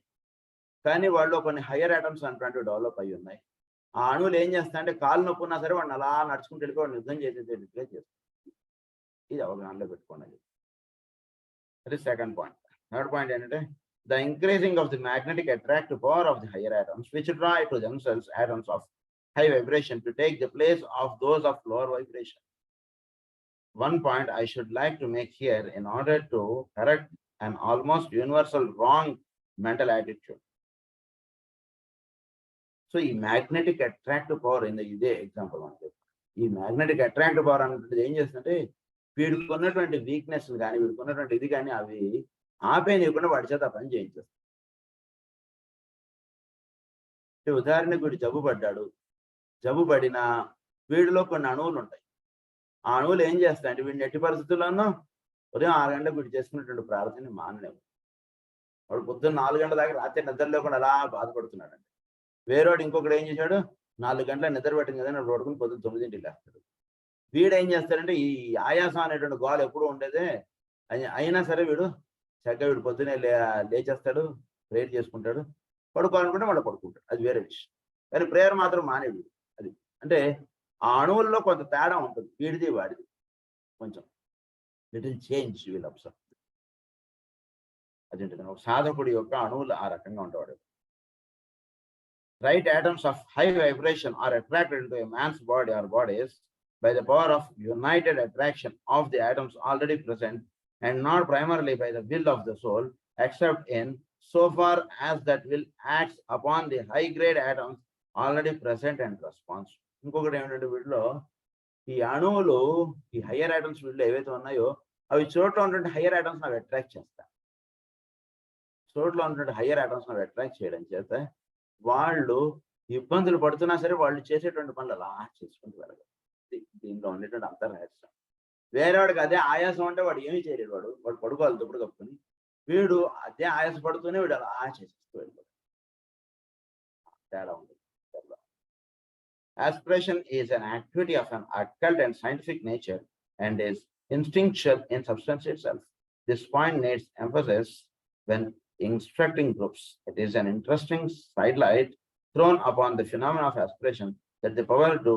కానీ వాళ్ళు కొన్ని హయ్యర్ ఆటమ్స్ అన్నటువంటి డెవలప్ అయ్యి ఉన్నాయి. ఆ అణువులు ఏం చేస్తాయంటే కాలు నొప్పి ఉన్నా సరే వాడిని అలా నడుచుకుంటూ వెళ్ళి వాడిని యుద్ధం చేసేటట్టుగా చేస్తాయి. ఇది అవగాహనలో పెట్టుకోండి. అది సెకండ్ పాయింట్. థర్డ్ పాయింట్ ఏంటంటే the increasing of the magnetic attractive power of the higher atoms which draw to themselves atoms of high vibration to take the place of those of lower vibration. One point I should like to make here in order to correct an almost universal wrong mental attitude. So ఈ magnetic attractive power ఇదే example మనకి ఈ magnetic attractive power అన్నటువంటిది ఏం చేస్తుందంటే వీడికి ఉన్నటువంటి weakness కానీ వీడికి ఉన్నటువంటి ఇది కానీ అవి ఆపేయకుండా వాడి చేత ఆ పని చేయించేస్తాయి. ఉదాహరణకు వీడు జబ్బు పడ్డాడు, జబ్బు పడిన వీడిలో కొన్ని అణువులు ఉంటాయి. ఆ అణువులు ఏం చేస్తాయంటే వీడిని ఎట్టి పరిస్థితుల్లోనూ ఉదయం 6 గంటలకు వీడు చేసుకున్నటువంటి ప్రార్థనని మానలేవు. వాడు పొద్దున్న 4 గంటల దాకా రాత్రి నిద్ర లేకుండా అలా బాధపడుతున్నాడండి. వేరేవాడు ఇంకొకడు ఏం చేశాడు, 4 గంటల నిద్ర పట్టింది కదా పడుకుని పొద్దున్న 9ంటికి లేస్తాడు. వీడు ఏం చేస్తాడంటే ఈ ఆయాసం అనేటువంటి గోల ఎప్పుడూ ఉండేదే, అయినా సరే వీడు చక్కగా వీడు పొద్దునే లేచేస్తాడు, ప్రేయర్ చేసుకుంటాడు, పడుకోవాలనుకుంటే మళ్ళీ పడుకుంటాడు. అది వేరే విషయం. కానీ ప్రేయర్ మాత్రం మానేడు. అది అంటే ఆ అణువుల్లో కొంత తేడా ఉంటుంది, వీడిది వాడిది కొంచెం లిటిల్ చేంజ్ విల్ అబ్సర్వ్. అదేంటి ఒక సాధకుడి యొక్క అణువులు ఆ రకంగా ఉండేవాడు. Right atoms of high vibration are attracted into a man's body or bodies by the power of united attraction of the atoms already present and not primarily by the will of the soul, except in so far as that will acts upon the high grade atoms already present and response. ఇంకొకటి ఏమిటంటే వీటిలో ఈ అణువులు ఈ higher items వీటిలో ఏవైతే ఉన్నాయో అవి చోట్ల ఉన్నటువంటి హయ్యర్ ఐటమ్స్ అవి అట్రాక్ట్ చేస్తాయి. చోట్ల ఉన్నటువంటి హయ్యర్ ఐటమ్స్ అవి అట్రాక్ట్ చేయడం చేత వాళ్ళు ఇబ్బందులు పడుతున్నా సరే వాళ్ళు చేసేటువంటి పనులు అలా చేసుకుంటూ వెళ్ళాలి. దీంట్లో ఉండేటువంటి అంతర్రహస్యం. వేరేవాడికి అదే ఆయాసం అంటే వాడు ఏమీ చేయలేడు, వాడు పడుకోవాలి దుప్పుడు కప్పుకొని, వీడు అదే ఆయాస పడుతూనే వీడు అలా చేసేస్తూ వెళ్ళిపోతాడు. తేడా ఉంది. Aspiration is an activity of an occult and scientific nature and is instinctual in substance itself. This point needs emphasis when instructing groups. It is an interesting sidelight thrown upon the phenomenon of aspiration that the power to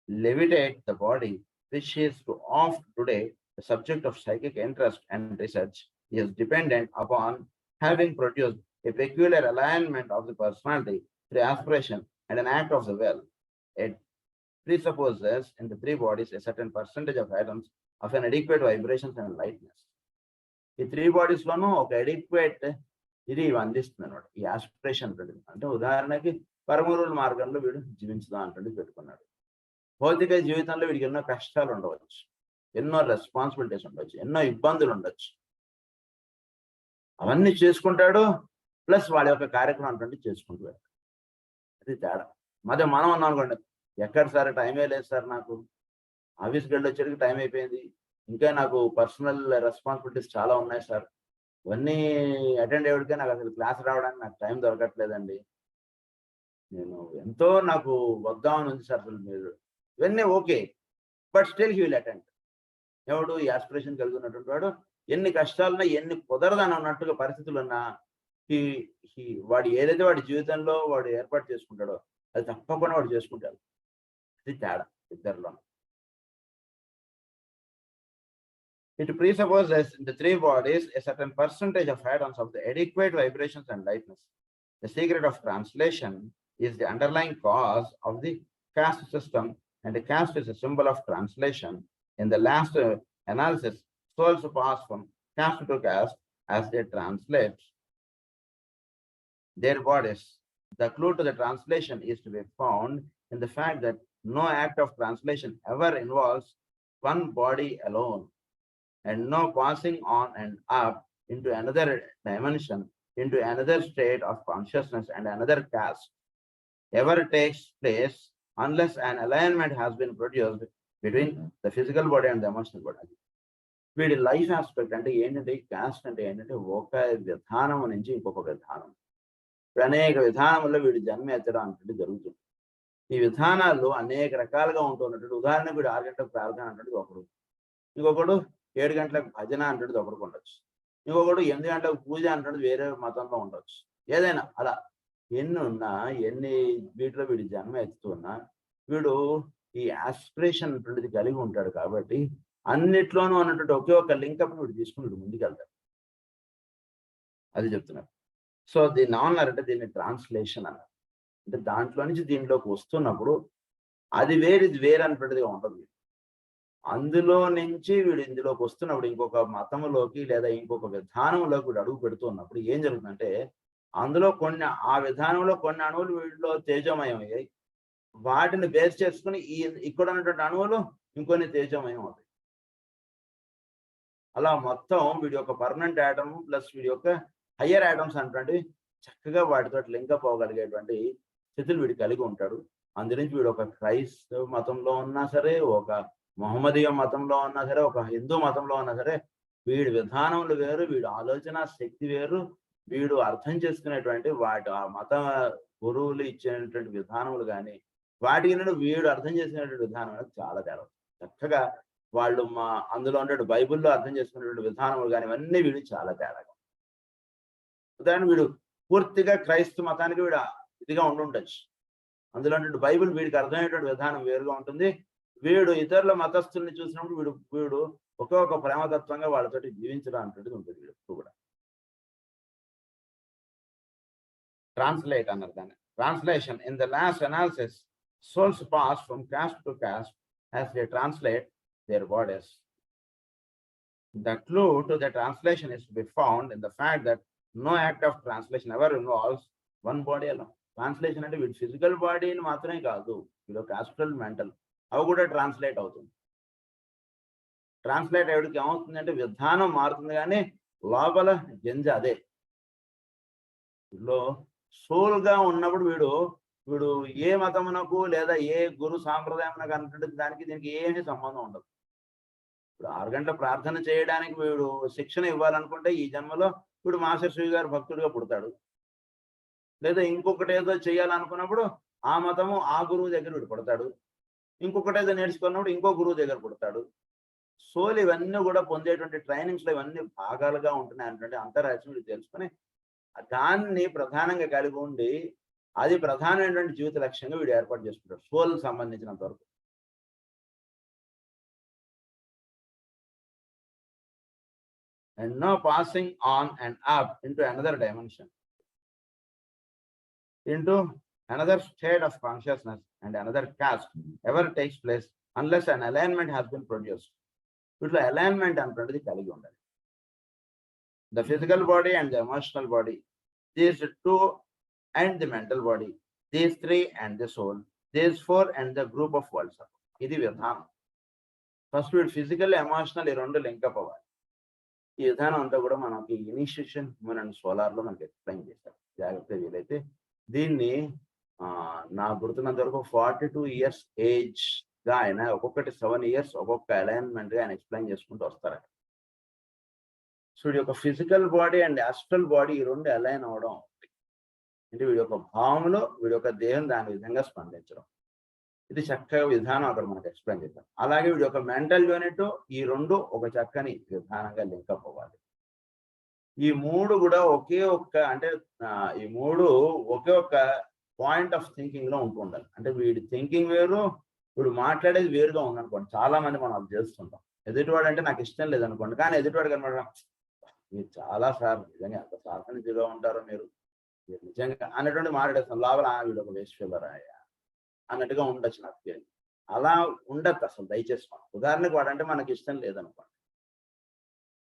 levitate the body, which is too often today the subject of psychic interest and research, is dependent upon having produced a peculiar alignment of the personality through aspiration and an act of the will. It presupposes in the three bodies a certain percentage of atoms of an adequate vibrations and lightness. ఈ 3 bodies లోనూ ఒక adequate ఇది అందిస్తుంది అనమాట ఈ aspiration. అంటే ఉదాహరణకి పరమగురువుల మార్గంలో వీడు జీవించుదాం అంటే పెట్టుకున్నాడు. భౌతిక జీవితంలో వీడికి ఎన్నో కష్టాలు ఉండవచ్చు, ఎన్నో రెస్పాన్సిబిలిటీస్ ఉండొచ్చు, ఎన్నో ఇబ్బందులు ఉండొచ్చు. అవన్నీ చేసుకుంటాడు, ప్లస్ వాళ్ళ యొక్క కార్యక్రమం అంటే చేసుకుంటూ వెళ్తాడు. అది తేడా. మనం ఉన్నాం అనుకోండి, ఎక్కడ సార్ టైమే లేదు సార్, నాకు ఆఫీస్కి వెళ్ళొచ్చేటికి టైం అయిపోయింది, ఇంకా నాకు పర్సనల్ రెస్పాన్సిబిలిటీస్ చాలా ఉన్నాయి సార్, ఇవన్నీ అటెండ్ అయ్యేటికే నాకు అసలు క్లాస్ రావడానికి నాకు టైం దొరకట్లేదండి, నేను ఎంతో నాకు వద్దామని ఉంది సార్, అసలు మీరు ఇవన్నీ okay, but still he will attend. ఎవడు ఈ ఆస్పిరేషన్ కలిగి ఉన్నటువంటి వాడు ఎన్ని కష్టాలున్నా ఎన్ని కుదరదని ఉన్నట్టుగా పరిస్థితులు ఉన్నా వాడు ఏదైతే వాడి జీవితంలో వాడు ఏర్పాటు చేసుకుంటాడో అది తప్పకుండా వాడు చేసుకుంటాడు. అది తేడా ఇద్దరిలో. It presupposes in the 3 bodies a certain percentage of atoms of the adequate vibrations and lightness. The secret of translation is the underlying cause of the caste system, and the caste is a symbol of translation. In the last analysis, souls pass from caste to caste as they translate their bodies. The clue to the translation is to be found in the fact that no act of translation ever involves one body alone, and no passing on and up into another dimension, into another state of consciousness and another caste ever takes place unless an alignment has been produced between the physical body and the emotional body. వీడి life aspect అంటే ఏంటంటే cost అంటే ఏంటంటే ఒక విధానం నుంచి ఇంకొక విధానం, అనేక విధానంలో వీడి జన్మ ఎత్తడం అంటే జరుగుతుంది. ఈ విధానాల్లో అనేక రకాలుగా ఉంటున్నట్టు, ఉదాహరణకు వీడు 6 గంటలకు ప్రార్థన అంటే ఒకడు, ఇంకొకడు 7 గంటలకు భజన అంటే ఒకరికి ఉండొచ్చు, ఇంకొకడు 8 గంటలకు పూజ అంటే వేరే మతంలో ఉండొచ్చు. ఏదైనా అలా ఎన్ని ఉన్నా, ఎన్ని వీటిలో వీడి జన్మ ఎత్తుతున్నా వీడు ఈ ఆస్పిరేషన్ అటువంటిది కలిగి ఉంటాడు. కాబట్టి అన్నిట్లోనూ అన్నటువంటి ఒకే ఒక లింకప్ వీడు తీసుకుని వీడు ముందుకెళ్తాడు. అది చెప్తున్నారు. సో దీన్ని ఏమన్నారంటే దీన్ని ట్రాన్స్లేషన్ అన్నారు. అంటే దాంట్లో నుంచి దీంట్లోకి వస్తున్నప్పుడు అది వేరు ఇది వేరు అన్నటువంటిదిగా ఉండదు. అందులో నుంచి వీడు ఇందులోకి వస్తున్నప్పుడు ఇంకొక మతంలోకి లేదా ఇంకొక విధానంలోకి వీడు అడుగు పెడుతున్నప్పుడు ఏం జరుగుతుందంటే అందులో కొన్ని ఆ విధానంలో కొన్ని అణువులు వీడిలో తేజోమయం అయ్యాయి, వాటిని బేస్ చేసుకుని ఇక్కడ ఉన్నటువంటి అణువులు ఇంకొన్ని తేజమయం అవుతాయి. అలా మొత్తం వీడి యొక్క పర్మనెంట్ ఆటమ్ ప్లస్ వీడి యొక్క హయ్యర్ ఆటమ్స్ అంటే చక్కగా వాటితో లింకప్ అవ్వగలిగేటువంటి స్థితులు వీడు కలిగి ఉంటాడు. అందునుంచి వీడు ఒక క్రైస్తవ మతంలో ఉన్నా సరే, ఒక మొహమ్మదీయ మతంలో ఉన్నా సరే, ఒక హిందూ మతంలో ఉన్నా సరే, వీడి విధానములు వేరు, వీడు ఆలోచన శక్తి వేరు, వీడు అర్థం చేసుకునేటువంటి వాటి ఆ మత గురువులు ఇచ్చినటువంటి విధానములు కానీ వాటికి వీడు అర్థం చేసుకునేటువంటి విధానం చాలా తేడా. చక్కగా వాళ్ళు అందులో ఉన్నటువంటి బైబిల్లో అర్థం చేసుకునేటువంటి విధానములు కానీ ఇవన్నీ వీడు చాలా తేడాగా. ఉదాహరణ వీడు పూర్తిగా క్రైస్తవ మతానికి వీడు ఇదిగా ఉండుండొచ్చు. అందులో బైబిల్ వీడికి అర్థమయ్యేటువంటి విధానం వేరుగా ఉంటుంది. వీడు ఇతరుల మతస్థుల్ని చూసినప్పుడు వీడు ఒక ప్రేమతత్వంగా వాళ్ళతోటి జీవించడం అనేటువంటిది ఉంటుంది వీడు ఎప్పుడు కూడా. ట్రాన్స్లేట్ అన్నారు దాన్ని. Translation. In the last analysis souls pass from caste to caste as they translate their bodies. The clue to the translation is to be found in the fact that no act of translation ever involves one body alone. Translation అంటే వీడి physical బాడీని మాత్రమే కాదు, వీడు astral mental అవి కూడా translate అవుతుంది. Translate అయ్యేటికి ఏమవుతుంది అంటే విధానం మారుతుంది కానీ లోపల జంజ అదే. వీళ్ళు సోల్ గా ఉన్నప్పుడు వీడు ఏ మతమునకు లేదా ఏ గురు సాంప్రదాయమునకు అన్నటువంటి దానికి దీనికి ఏమీ సంబంధం ఉండదు. ఇప్పుడు 6 గంటల ప్రార్థన చేయడానికి వీడు శిక్షణ ఇవ్వాలనుకుంటే ఈ జన్మలో వీడు మాస్టర్ శ్రీ గారు భక్తుడిగా పుడతాడు. లేదా ఇంకొకటి ఏదో చేయాలనుకున్నప్పుడు ఆ మతము ఆ గురువు దగ్గర వీడు పుడతాడు. ఇంకొకటి ఏదో నేర్చుకున్నప్పుడు ఇంకో గురువు దగ్గర పుడతాడు. సోల్ ఇవన్నీ కూడా పొందేటువంటి ట్రైనింగ్స్ లో ఇవన్నీ భాగాలుగా ఉంటున్నాయి అంటే అంతరాజ్యం వీడు తెలుసుకుని దాన్ని ప్రధానంగా కలిగి ఉండి అది ప్రధానమైనటువంటి జీవిత లక్ష్యంగా వీడు ఏర్పాటు చేసుకుంటాడు సోల్ సంబంధించినంత వరకు. And no passing on and up into another dimension, into another state of consciousness and another caste ever takes place unless an alignment has been produced. ఇట్లా alignment అంటున్నది కలిగి ఉండాలి. The physical body and the emotional body, these two and the mental body, these three and the soul, these four and the group of worlds. ఇది విధానం. First వీడు physical emotional ఈ రెండు link up అవ్వాలి. ఈ విధానం అంతా కూడా మనకి ఇనిషియేషన్ హ్యూమన్ అండ్ సోలార్ లో మనకి ఎక్స్ప్లెయిన్ చేశారు జాగ్రత్తగా. వీలైతే దీన్ని నా గుర్తున్నంత వరకు 42 years ఏజ్ గా ఆయన ఒక్కొక్కటి 7 years ఒక్కొక్క అలైన్మెంట్ గా ఆయన ఎక్స్ప్లెయిన్ చేసుకుంటూ వస్తారు. సో వీడి యొక్క physical body and astral body ఈ రెండు అలైన్ అవడం అంటే వీడి యొక్క భావములో వీడి యొక్క దేహం దాని విధంగా స్పందించడం, ఇది చక్కగా విధానం అక్కడ మనకు ఎక్స్ప్లెయిన్ చేద్దాం. అలాగే వీడి యొక్క మెంటల్ యూనిట్ ఈ రెండు ఒక చక్కని విధానంగా లింకప్ అవ్వాలి. ఈ మూడు కూడా ఒకే ఒక్క పాయింట్ ఆఫ్ థింకింగ్ లో ఉంటూ ఉండాలి. అంటే వీడి థింకింగ్ వేరు, వీడు మాట్లాడేది వేరుగా ఉందనుకోండి. చాలా మంది మనం అది చేస్తుంటాం. ఎదుటివాడు అంటే నాకు ఇష్టం లేదనుకోండి, కానీ ఎదుటివాడు కనమాట మీరు చాలా సార్ నిజంగా ఎంత సాధనగా ఉంటారో మీరు నిజంగా అన్నటువంటి మాట్లాడేస్తాం. లోపల వీడు ఒక వేశ్వరాయ అన్నట్టుగా ఉండొచ్చు నాకు ఫీలింగ్. అలా ఉండద్దు అసలు దయచేసి. మనం ఉదాహరణకు వాడంటే మనకి ఇష్టం లేదనుకోండి,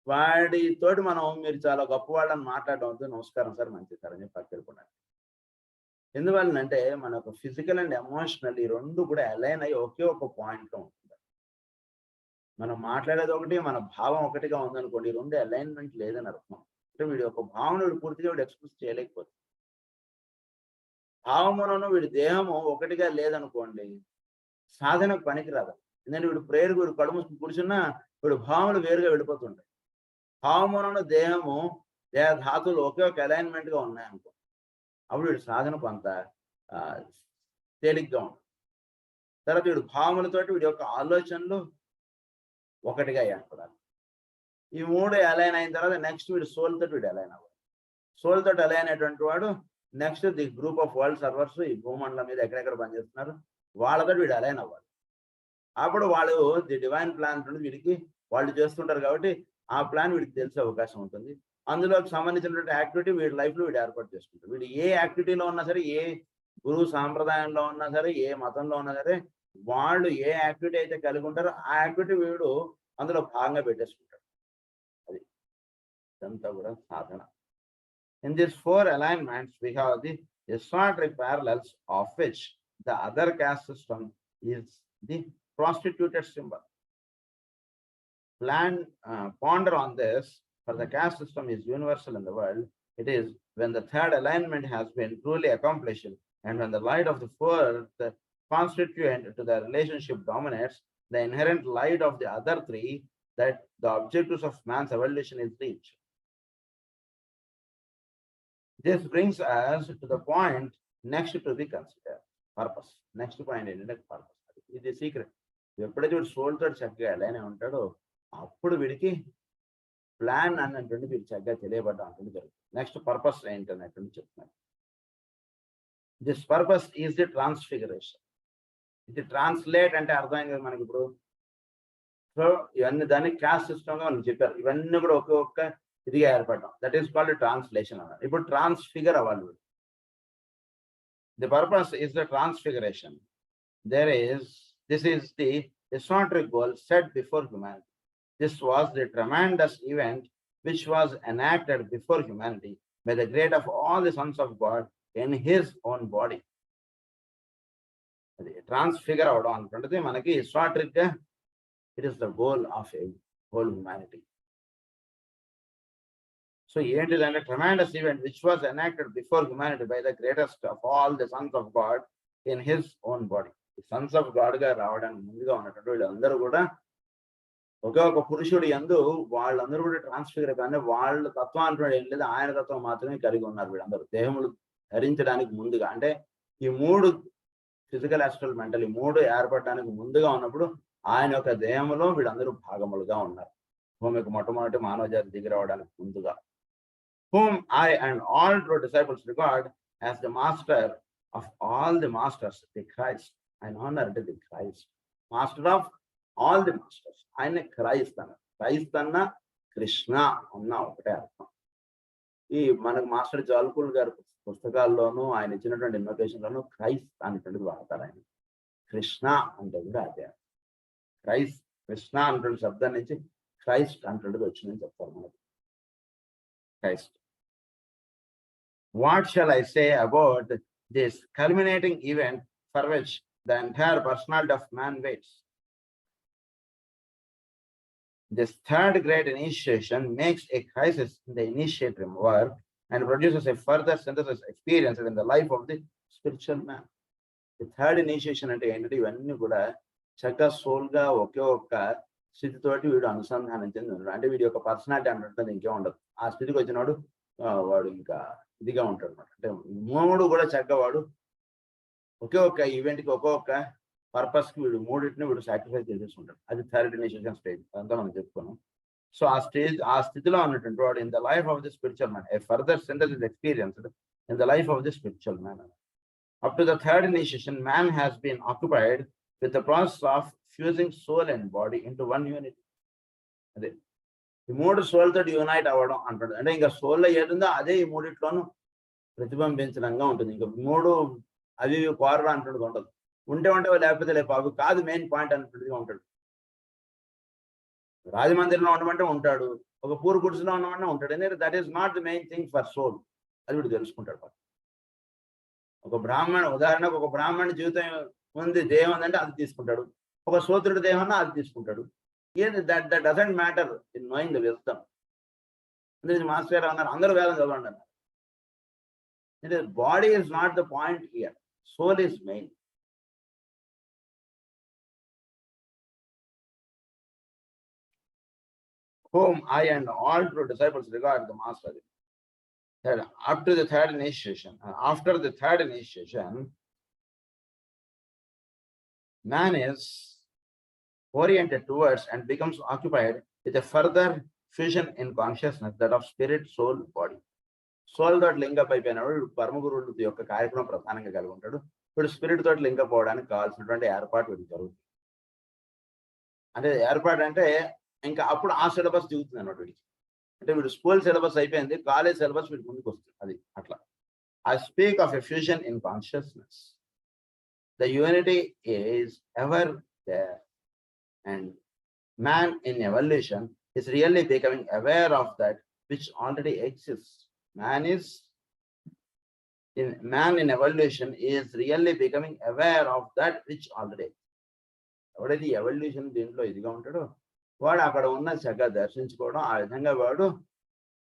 వాడితోటి మనం మీరు చాలా గొప్ప వాళ్ళని మాట్లాడడం వద్దు, నమస్కారం సార్ మంచిది సార్ అని చెప్పి పక్కనుకున్నాను. ఎందువల్లనంటే మన యొక్క ఫిజికల్ అండ్ ఎమోషనల్ ఈ రెండు కూడా అలైన్ అయ్యి ఒకే ఒక పాయింట్ లో ఉంటుంది. మనం మాట్లాడేది ఒకటి, మన భావం ఒకటిగా ఉందనుకోండి, ఈ రెండు అలైన్మెంట్ లేదని అర్థం. అంటే వీడి యొక్క భావన వీడు పూర్తిగా వీడు ఎక్స్ప్రెస్ చేయలేకపోతుంది. భావమును వీడి దేహము ఒకటిగా లేదనుకోండి, సాధనకు పనికిరాదు. ఎందుకంటే వీడు ప్రేయర్ వీడు కడుము కూర్చున్నా వీడు భావములు వేరుగా వెళ్ళిపోతుంటాయి. భావమును దేహము దేహ ధాతువులు ఒకే ఒక అలైన్మెంట్ గా ఉన్నాయనుకో, అప్పుడు వీడు సాధన కొంత తేలిగ్గా ఉంటుంది. తర్వాత వీడు భావములతోటి వీడి యొక్క ఆలోచనలు ఒకటిగా ఏర్పడాలి. ఈ మూడు అలైన్ అయిన తర్వాత నెక్స్ట్ వీడు సోల్ తోటి వీడు అలైన్ అవ్వాలి. సోల్ తోటి అలైన్ అయినటువంటి వాడు next the group of world servers ఈ భూమండలం మీద ఎక్కడెక్కడ పనిచేస్తున్నారు వాళ్ళతో వీడు అలైన్ అవ్వాలి. అప్పుడు వాళ్ళు ది డివైన్ ప్లాన్ వీడికి వాళ్ళు చేస్తుంటారు కాబట్టి ఆ ప్లాన్ వీడికి తెలిసే అవకాశం ఉంటుంది. అందులో సంబంధించినటువంటి యాక్టివిటీ వీడి లైఫ్ లో వీడు ఏర్పాటు చేసుకుంటారు. వీడు ఏ యాక్టివిటీలో ఉన్నా సరే, ఏ గురువు సాంప్రదాయంలో ఉన్నా సరే, ఏ మతంలో ఉన్నా సరే, వాళ్ళు ఏ యాక్టివిటీ అయితే కలిగి ఉంటారో ఆ యాక్టివిటీ వీడు అందులో భాగంగా పెట్టేసుకుంటాడు. అది ఇదంతా కూడా సాధన. In these four alignments, we have the esoteric parallels of which the other caste system is the prostituted symbol. Ponder on this, for the caste system is universal in the world. It is when the third alignment has been truly accomplished and when the light of the fourth constituent to the relationship dominates the inherent light of the other three, that the objectives of man's evolution is reached. This brings us to the point next to be considered, purpose. Next point is purpose. It is secret. ఎప్పుడైతే వీడు సోల్తో చక్కగా ఎలానే ఉంటాడో అప్పుడు వీడికి plan అన్నటువంటి వీడు చక్కగా తెలియబడ్డా అంటుంది జరుగుతుంది. నెక్స్ట్ పర్పస్ ఏంటన్నటువంటి చెప్తున్నారు. This purpose is the transfiguration. ఇది ట్రాన్స్లేట్ అంటే అర్థమైంది కదా మనకి ఇప్పుడు. సో ఇవన్నీ దాన్ని క్యాస్ట్ సిస్టమ్ గా మనం చెప్పారు. ఇవన్నీ కూడా ఒక్కొక్క ఇదిగా ఏర్పడడం. దట్ ఈస్ కాల్డ్ ట్రాన్స్లేషన్ అన్నారు. ఇప్పుడు ట్రాన్స్ఫిగర్ అవ్వాలి వీడు. The purpose is the transfiguration. This is the historic goal set before humanity. This was the tremendous event which was enacted before humanity by the great of all the sons of God in his own body. Transfigure avadam antuntadi manaki historic ga it is the goal of a whole humanity. So ఏంటిదంటే tremendous event which was enacted before humanity by the greatest of all the sons of God in his own body. Sons of God గా రావడానికి ముందుగా ఉన్నటువంటి వీళ్ళందరూ కూడా ఒకే ఒక పురుషుడు యందు వాళ్ళందరూ కూడా ట్రాన్స్ఫిగర్ కానీ వాళ్ళ తత్వం అంటున్నాడు ఏం లేదు, ఆయన తత్వం మాత్రమే కలిగి ఉన్నారు వీళ్ళందరూ దేహములు ధరించడానికి ముందుగా. అంటే ఈ మూడు ఫిజికల్, యాస్ట్రల్, మెంటల్ ఈ మూడు ఏర్పడడానికి ముందుగా ఉన్నప్పుడు ఆయన యొక్క దేహంలో వీళ్ళందరూ భాగములుగా ఉన్నారు. భూమికి మొట్టమొదటి మానవ జాతి దిగి రావడానికి ముందుగా. whom I and all true disciples regard as the master of all the masters, the Christ. And honored the Christ, master of all the masters. ఆయన క్రైస్ట్ అన్న, క్రైస్ట్ అన్న కృష్ణ అన్న ఒకటే అర్థం. ఈ మనకు మాస్టర్ జాల్కుల్ గారి పుస్తకాల్లోనూ ఆయన ఇచ్చినటువంటి ఇన్వకేషన్లోనూ క్రైస్ట్ అనేటువంటిది వాడతారు. ఆయన కృష్ణ అంటే కూడా అదే. క్రైస్ట్, కృష్ణ అనేటువంటి శబ్దం నుంచి క్రైస్ట్ అనేటువంటిది వచ్చిందని చెప్తారు మనకి. Christ. What shall I say about this culminating event for which the entire personality of man waits? This third great initiation makes a crisis in the initiatory work and produces a further synthesis experience in the life of the spiritual man. The third initiation అంటే ఏంటంటే ఇవన్నీ కూడా చక్కగా soul గా ఒకే ఒక్క స్థితితోటి వీడు అనుసంధానం చెంది ఉన్నాడు. అంటే వీడి యొక్క పర్సనాలిటీ అంటుంటుంది ఇంకే ఉండదు. ఆ స్థితికి వచ్చినవాడు వాడు ఇంకా ఇదిగా ఉంటాడు అనమాట. అంటే మూడు కూడా చక్కగా వాడు ఒకే ఒక్క ఈవెంట్కి ఒక్కొక్క పర్పస్ కి వీడు మూడింటిని వీడు సాక్రిఫైస్ చేసేసుకుంటాడు. అది థర్డ్ ఇనిషియేషన్ స్టేజ్ అంతా మనం చెప్పుకున్నాం. సో ఆ స్థితిలో ఉన్నటువంటి వాడు in the life of the spiritual man a further synthesis experienced in the life of the spiritual man. Up to the third initiation man has been occupied with the process of fusing soul and body into one unit. అదే ఈ మూడు soul తోటి unite అవ్వడం అంటాడు. అంటే ఇంకా సోల్లో ఏదుందో అదే ఈ మూడిట్లోనూ ప్రతిబింబించడంగా ఉంటుంది. ఇంకా మూడు అవి కోరడం అంటున్నది ఉండదు. ఉంటే లేకపోతే లేపు అవి కాదు మెయిన్ పాయింట్ అన్నట్టుగా ఉంటాడు. రాజమందిరంలో ఉండమంటే ఉంటాడు, ఒక పూర్ గుడిసెలో ఉండమంటే ఉంటాడు. ఎందుకంటే that is not the main thing for soul. అది వీడు తెలుసుకుంటాడు. ఒక ఉదాహరణకు ఒక బ్రాహ్మణ జీవితం ఉంది, దేహం ఉందంటే అది తీసుకుంటాడు. ఒక సూత్రుడి దేహం అన్నా అది తీసుకుంటాడు. ఏది that doesn't matter in knowing the wisdom. అంటే మాస్టర్ గారు అన్నారు అందరూ వేదం చదవండి అన్నారు. అంటే body is not the point here, soul is main. Whom I and all true disciples regard the master. That up to the third initiation, after the third initiation, man is oriented towards and becomes occupied with a further fusion in consciousness, that of spirit, soul, body. Soul తోటి link up అయిపోయినాడు వీడు పరమగురుడు యొక్క కార్యక్రమం ప్రధానంగా కలిగి ఉంటాడు. వీడు spirit తోటి లింకప్ అవడానికి కావాల్సినటువంటి ఏర్పాటు వీడికి జరుగుతుంది. అంటే ఏర్పాటు అంటే ఇంకా అప్పుడు ఆ సిలబస్ దిగుతుంది అన్నమాట వీడికి. అంటే వీడు స్కూల్ సిలబస్ అయిపోయింది, కాలేజ్ సిలబస్ వీడికి ముందుకు వస్తుంది. అది అట్లా. I speak of a fusion in consciousness. The unity is ever there and man in evolution is really becoming aware of that which already exist. Man is man in evolution is really becoming aware of that which already. ఎవడైతే evolution దీంట్లో ఇదిగా ఉంటాడో వాడు అక్కడ ఉన్న చక్కగా దర్శించుకోవడం, ఆ విధంగా వాడు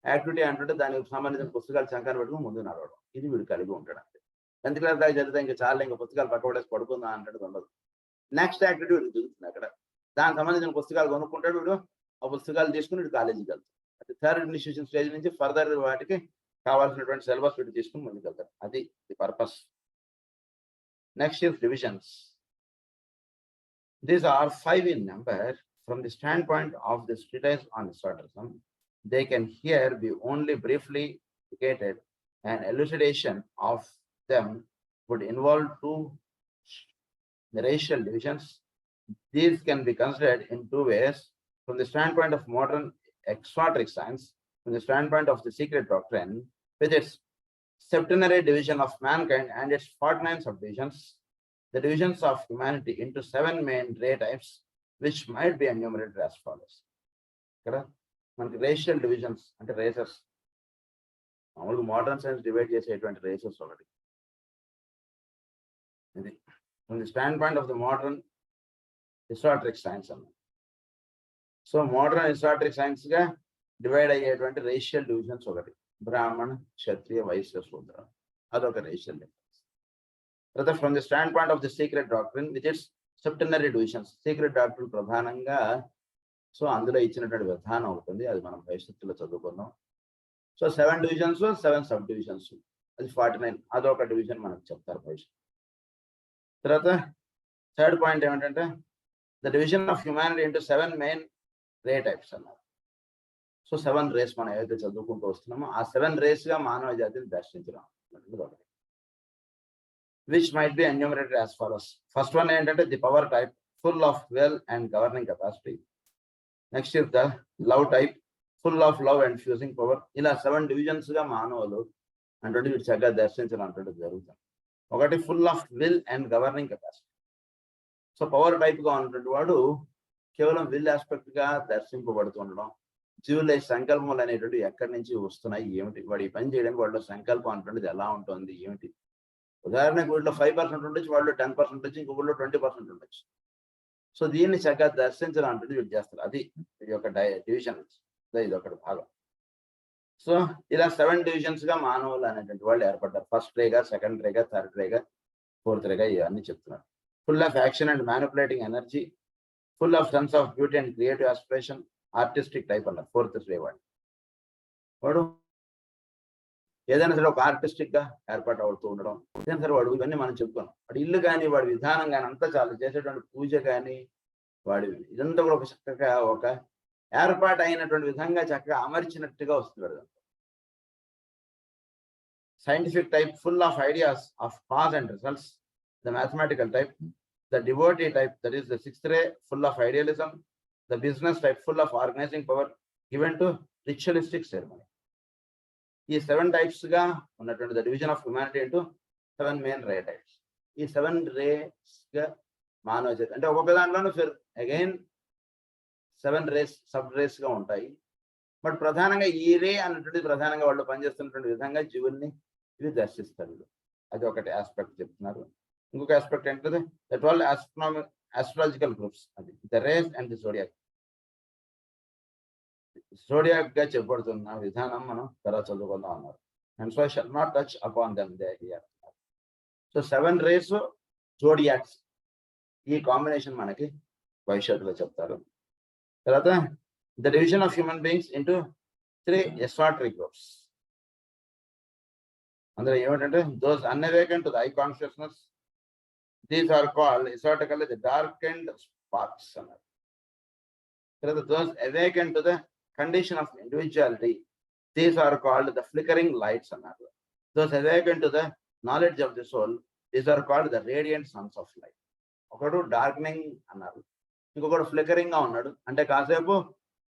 యాక్టివిటీ అంటుంటే దానికి సంబంధించిన పుస్తకాలు చంకాన్ని పెట్టుకుని ముందు నడవడం, ఇది వీడు కలిగి ఉంటాడు. అంతే 10th క్లాస్ దాకా చదివితే ఇంకా చాలా, ఇంకా పుస్తకాలు పక్క పడేసి పడుకుందా అంటాడు ఉండదు. నెక్స్ట్ యాక్టివిటీ వీడు చూస్తుంది అక్కడ, దానికి సంబంధించిన పుస్తకాలు కొనుక్కుంటాడు వీడు, ఆ పుస్తకాలు తీసుకుని వీడు కాలేజీకి వెళ్తాడు. అది థర్డ్ ఇనిషియేషన్ స్టేజ్ నుంచి ఫర్దర్ వాటికి కావాల్సినటువంటి సిలబస్ వీడు తీసుకుని ముందుకు వెళ్తాడు. అది the purpose. Next is divisions. These are 5 in number. From the standpoint of this treatise on Aristotelism, they can here be only briefly indicated. An elucidation of them would involve 2 racial divisions. These can be considered in 2 ways. From the standpoint of modern exoteric science, from the standpoint of the secret doctrine, with its septenary division of mankind and its 49 subdivisions, the divisions of humanity into 7 main ray types, which might be enumerated as follows. Kada manaki racial divisions ante races, మామూలుగా modern science divide చేసేటువంటి races ఒకటి. ఇది from the standpoint of the modern historic science అన్న. So modern historic science గా divide అయ్యేటువంటి racial divisions ఒకటి, బ్రాహ్మణ, క్షత్రియ, వైశ్య, శూద్ర, అదొక racial divisions. తర్వాత from the standpoint of the Secret Doctrine with its septenary divisions, Secret Doctrine ప్రధానంగా so అందులో ఇచ్చినటువంటి విధానం అవుతుంది, అది మనం భవిష్యత్తులో చదువుకుందాం. సో 7 డివిజన్స్, 7 సబ్ డివిజన్స్, అది 49, అదొక డివిజన్ మనకు చెప్తారు భవిష్యత్తు. తర్వాత థర్డ్ పాయింట్ ఏమిటంటే the division of humanity into 7 main ray types అన్నారు. సో 7 రేస్ మనం ఏదైతే చదువుకుంటూ వస్తున్నామో ఆ 7 రేస్ గా మానవ జాతిని దర్శించడం ఒకటి, which might be enumerated as follows. First one ఏంటంటే the power type, full of will and governing capacity. Next is the love type, full of love and fusing power. ఇలా 7 డివిజన్స్ గా మానవులు అంటే వీటి చక్కగా దర్శించడం అంటే జరుగుతుంది. ఒకటి full of will and governing capacity. So power type గా ఉన్నటువంటి వాడు కేవలం విల్ ఆస్పెక్ట్ గా దర్శింపబడుతుండడం, జీవుల సంకల్పములు అనేటువంటి ఎక్కడి నుంచి వస్తున్నాయి, ఏమిటి, వాడు ఈ పని చేయడానికి వాళ్ళ సంకల్పం అనేటువంటిది ఎలా ఉంటుంది, ఏమిటి. ఉదాహరణకు వీటిలో 5% ఉండొచ్చు, వాళ్ళు 10% ఉండొచ్చు, ఇంకొకళ్ళు 20% ఉండొచ్చు. సో దీన్ని చక్కగా దర్శించడం అంటే వీడు చేస్తారు. అది ఇది ఒక డివిజన్, ఇది ఒకటి భాగం. సో ఇలా 7 డివిజన్స్ గా మానవులు అనేటువంటి వాళ్ళు ఏర్పడ్డారు. ఫస్ట్ రేగా, సెకండ్ రేగా, థర్డ్ రేగా, ఫోర్త్ రేగా, ఇవన్నీ చెప్తున్నారు. Full of action and manipulating energy, full of sense of beauty and creative aspiration, artistic type అన్నారు ఫోర్త్ రే వాడు. వాడు ఏదైనా సరే ఒక ఆర్టిస్టిక్ గా ఏర్పాటు అవుతూ ఉండడం, ఏదైనా సరే వాడు ఇవన్నీ మనం చెప్పుకున్నాం. వాడి ఇల్లు కానీ, వాడి విధానం కానీ అంతా చాలా చేసేటువంటి పూజ కానీ, వాడి ఇదంతా కూడా ఒక చక్కగా ఒక ఏర్పాటు అయినటువంటి విధంగా చక్కగా అమర్చినట్టుగా వస్తుంది. Scientific type, full of ideas of cause and results. The mathematical type, the devotee type, that is the 6th ray, full of idealism. The business type, full of organising power given to ritualistic ceremony. ఈ 7 types గా ఉన్నటువంటి the division of humanity into 7 main ray types. ఈ 7 race గా మానవ జాతి అంటే ఒక్కొక్క దాంట్లోనూ అగైన్ 7 రేస్ సబ్ రేస్ గా ఉంటాయి. బట్ ప్రధానంగా ఈ రే అన్నటువంటి ప్రధానంగా వాళ్ళు పనిచేస్తున్నటువంటి విధంగా జీవుల్ని ఇవి దర్శిస్తారు. అది ఒకటి ఆస్పెక్ట్ చెప్తున్నారు. ఇంకొక ఆస్పెక్ట్ ఏంటంటే ద 12 ఆస్ట్రాలజికల్ గ్రూప్స్, అది the rays and the zodiac. Zodiac గా చెప్పబడుతున్న విధానం మనం తర్వాత చదువుకుందాం అన్నారు. And so shall not touch upon them they here. So 7 rays, zodiacs, ఈ కాంబినేషన్ మనకి భవిష్యత్తులో చెప్తారు. తర్వాత the division of human beings into 3 esoteric groups. అందులో ఏమిటంటే those unawakened to the I consciousness, these are called esoterically the darkened sparks అన్నారు. తర్వాత those awakened to the condition of individuality, these are called the flickering lights అన్నారు. Those awakened to the knowledge of the soul, these are called the radiant Sons of light. ఒకడు darkening అన్నారు, ఇంకొకడు flickering గా ఉన్నాడు, అంటే కాసేపు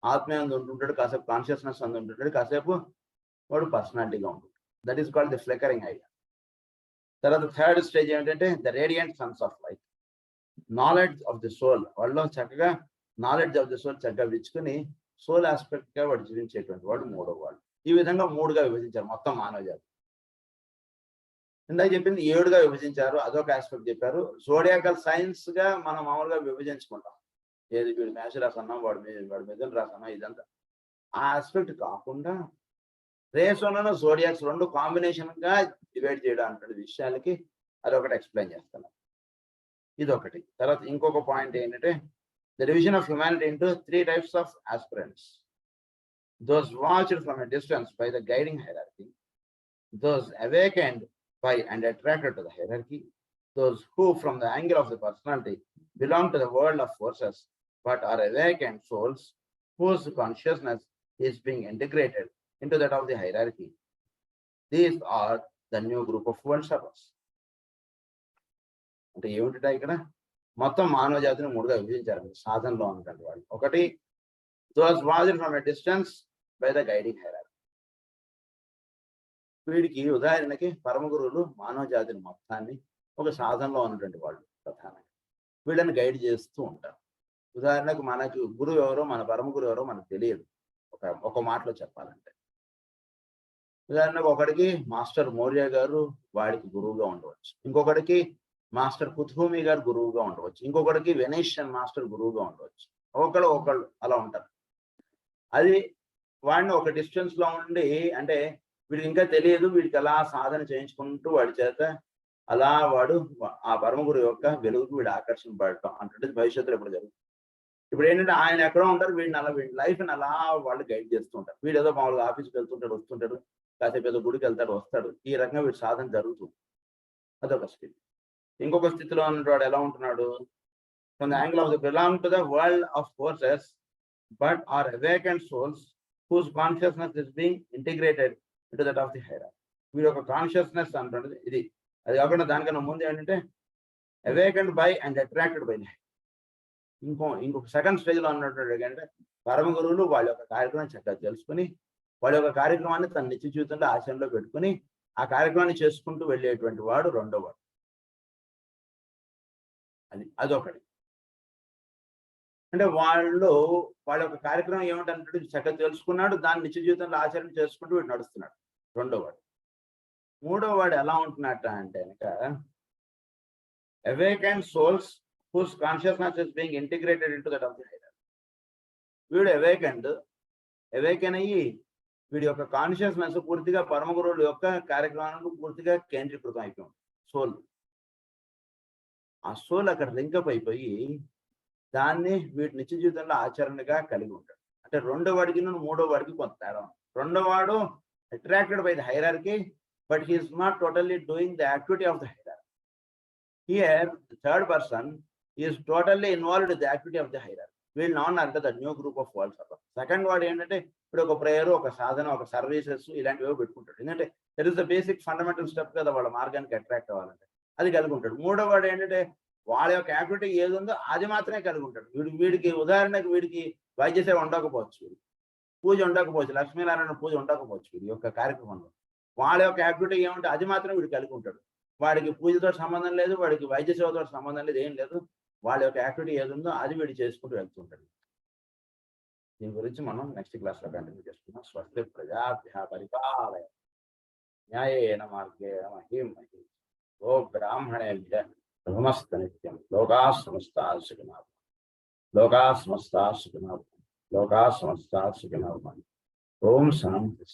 ఆత్మీయ ఉంటుంటాడు, కాసేపు కాన్షియస్నెస్ అందు ఉంటుంటాడు, కాసేపు వాడు పర్సనాలిటీగా ఉంటుంది. That is called the flickering idea. తర్వాత థర్డ్ స్టేజ్ ఏంటంటే the radiant Sons of light, knowledge of the soul. వాళ్ళు చక్కగా నాలెడ్జ్ ఆఫ్ ది సోల్ చక్కగా విచ్చుకుని సోల్ ఆస్పెక్ట్ గా వాడు జీవించేటువంటి వాడు మూడో వాడు. ఈ విధంగా 3గా విభజించారు మొత్తం మానవ జాతి. ఇందాక చెప్పింది 7గా విభజించారు, అదొక ఆస్పెక్ట్ చెప్పారు. జోడియాకల్ సైన్స్ గా మనం మామూలుగా విభజించుకుంటాం. ఏది వీడు మేషరాశి అన్నాం, వాడు మిథున రాశి అన్నాం, ఇదంతా ఆ ఆస్పెక్ట్ కాకుండా రేసోనను జోడియాక్స్ 2 కాంబినేషన్ గా డివైడ్ చేయడం అంటే విషయాలకి అదొకటి ఎక్స్ప్లెయిన్ చేస్తున్నాం. ఇదొకటి. తర్వాత ఇంకొక పాయింట్ ఏంటంటే the division of humanity into 3 types of aspirants. Those watched from a distance by the guiding hierarchy, those awakened by and attracted to the hierarchy, those who from the angle of the personality belong to the world of forces but are awakened souls whose consciousness is being integrated into that of the hierarchy. These are the new group of world servers. అంటే ఏమిటంటే ఇక్కడ మొత్తం మానవ జాతిని 3గా విభజించారు సాధనలో ఉన్నటువంటి వాళ్ళు. ఒకటి those watched from a distance by the guiding hierarchy. వీడికి ఉదాహరణకి పరమ గురువులు మానవ జాతిని మొత్తాన్ని ఒక సాధనలో ఉన్నటువంటి వాళ్ళు ప్రధానంగా వీళ్ళని గైడ్ చేస్తూ ఉంటారు. ఉదాహరణకు మనకు గురువు ఎవరో, మన పరమ గురువు ఎవరో మనకు తెలియదు. ఒక మాటలో చెప్పాలంటే ఉదాహరణకు ఒకడికి మాస్టర్ మౌర్య గారు వాడికి గురువుగా ఉండవచ్చు, ఇంకొకడికి మాస్టర్ కుతుబుమి గారు గురువుగా ఉండవచ్చు, ఇంకొకడికి వెనీషియన్ మాస్టర్ గురువుగా ఉండవచ్చు. ఒకళ్ళు అలా ఉంటారు. అది వాడిని ఒక డిస్టెన్స్ లో ఉండి, అంటే వీడికి ఇంకా తెలియదు, వీడికి అలా సాధన చేయించుకుంటూ వాడి చేత అలా వాడు ఆ పరమ గురువు యొక్క వెలుగుకు వీడు ఆకర్షింపబడటం అంటే భవిష్యత్తులో ఇప్పుడు జరుగుతుంది. ఇప్పుడు ఏంటంటే ఆయన ఎక్కడో ఉంటారు, వీడి లైఫ్ని అలా వాళ్ళు గైడ్ చేస్తూ ఉంటారు. వీడు ఏదో మామూలుగా ఆఫీస్కి వెళ్తుంటాడు, వస్తుంటాడు, కాసేపు ఏదో గుడికి వెళ్తాడు, వస్తాడు. ఈ రకంగా వీడి సాధన జరుగుతుంది. అదొక స్థితి. ఇంకొక స్థితిలో ఉన్నవాడు ఎలా ఉంటున్నాడు, from the angle of the belong to the world of forces but are awakened souls whose consciousness is being integrated into that of the hierarchy. వీడి యొక్క కాన్షియస్నెస్ అంటున్నది ఇది. అది కాకుండా దానికన్నా ముందు ఏంటంటే awakened by and attracted by. ఇంకొక సెకండ్ స్టేజ్ లో ఉన్నటువంటి ఏంటంటే పరమ గురువులు వాళ్ళ యొక్క కార్యక్రమం చక్కగా తెలుసుకుని వాళ్ళ యొక్క కార్యక్రమాన్ని తన నిత్య జీవితంలో ఆచరణలో పెట్టుకుని ఆ కార్యక్రమాన్ని చేసుకుంటూ వెళ్ళేటువంటి వాడు రెండో వాడు. అదొకటి. అంటే వాళ్ళ యొక్క కార్యక్రమం ఏమిటంటే చక్కగా తెలుసుకున్నాడు, దాన్ని నిత్య జీవితంలో ఆచరణ చేసుకుంటూ వీడు నడుస్తున్నాడు, రెండో వాడు. మూడో వాడు ఎలా ఉంటున్నట్ట అంటే కనుక awakened souls whose consciousness is being integrated into that of the hierarchy. వీడు అవేకెన్ అయ్యి వీడి యొక్క కాన్షియస్నెస్ పూర్తిగా పరమ గురువుల యొక్క కార్యక్రమానికి పూర్తిగా కేంద్రీకృతం అయిపోయింది. ఆ సోల్ అక్కడ లింకప్ అయిపోయి దాన్ని వీటి నిత్య జీవితంలో ఆచరణగా కలిగి ఉంటాడు. అంటే రెండో వాడికి మూడో వాడికి కొంత తేడా. రెండో వాడు attracted by the hierarchy but he is not totally doing the activity of the hierarchy. Here the third person is totally involved in the activity of the hierarchy. వీళ్ళు నాన్ అంటే the new group of world server. Second వాడు ఏంటంటే ఇప్పుడు ఒక prayer, ఒక సాధన, ఒక services ఇలాంటివి పెట్టుకుంటాడు. ఎందుకంటే that is the basic fundamental step కదా వాళ్ళ మార్గానికి అట్రాక్ట్ అవ్వాలంటే, అది కలిగి ఉంటాడు. మూడో వాడు ఏంటంటే వాళ్ళ యొక్క యాక్టివిటీ ఏది ఉందో అది మాత్రమే కలిగి ఉంటాడు. వీడికి ఉదాహరణకు వీడికి వైద్య సేవ ఉండకపోవచ్చు, వీడికి పూజ ఉండకపోవచ్చు, లక్ష్మీనారాయణ పూజ ఉండకపోవచ్చు వీడి యొక్క కార్యక్రమంలో. వాళ్ళ యొక్క యాక్టివిటీ ఏముంటే అది మాత్రం వీడు కలిగి ఉంటాడు. వాడికి పూజతో సంబంధం లేదు, వాడికి వైద్య సేవతో సంబంధం లేదు, ఏం లేదు. వాళ్ళ యొక్క యాక్టివిటీ ఏది ఉందో అది వీడు చేసుకుంటూ వెళ్తుంటాడు. దీని గురించి మనం నెక్స్ట్ క్లాస్లో కంటిన్యూ చేసుకున్నాం. స్వస్తి ప్రజాభ్య పరిపాలయ న్యాయేన మార్గేణ మహీం మహీ ఓ బ్రాహ్మణేభ్య బ్రహ్మస్త నిత్యం లోకా సమస్తా సుఖినో లోకా సమస్తా సుఖినో లోకా సమస్తా సుఖినో. ఓం శాంతి.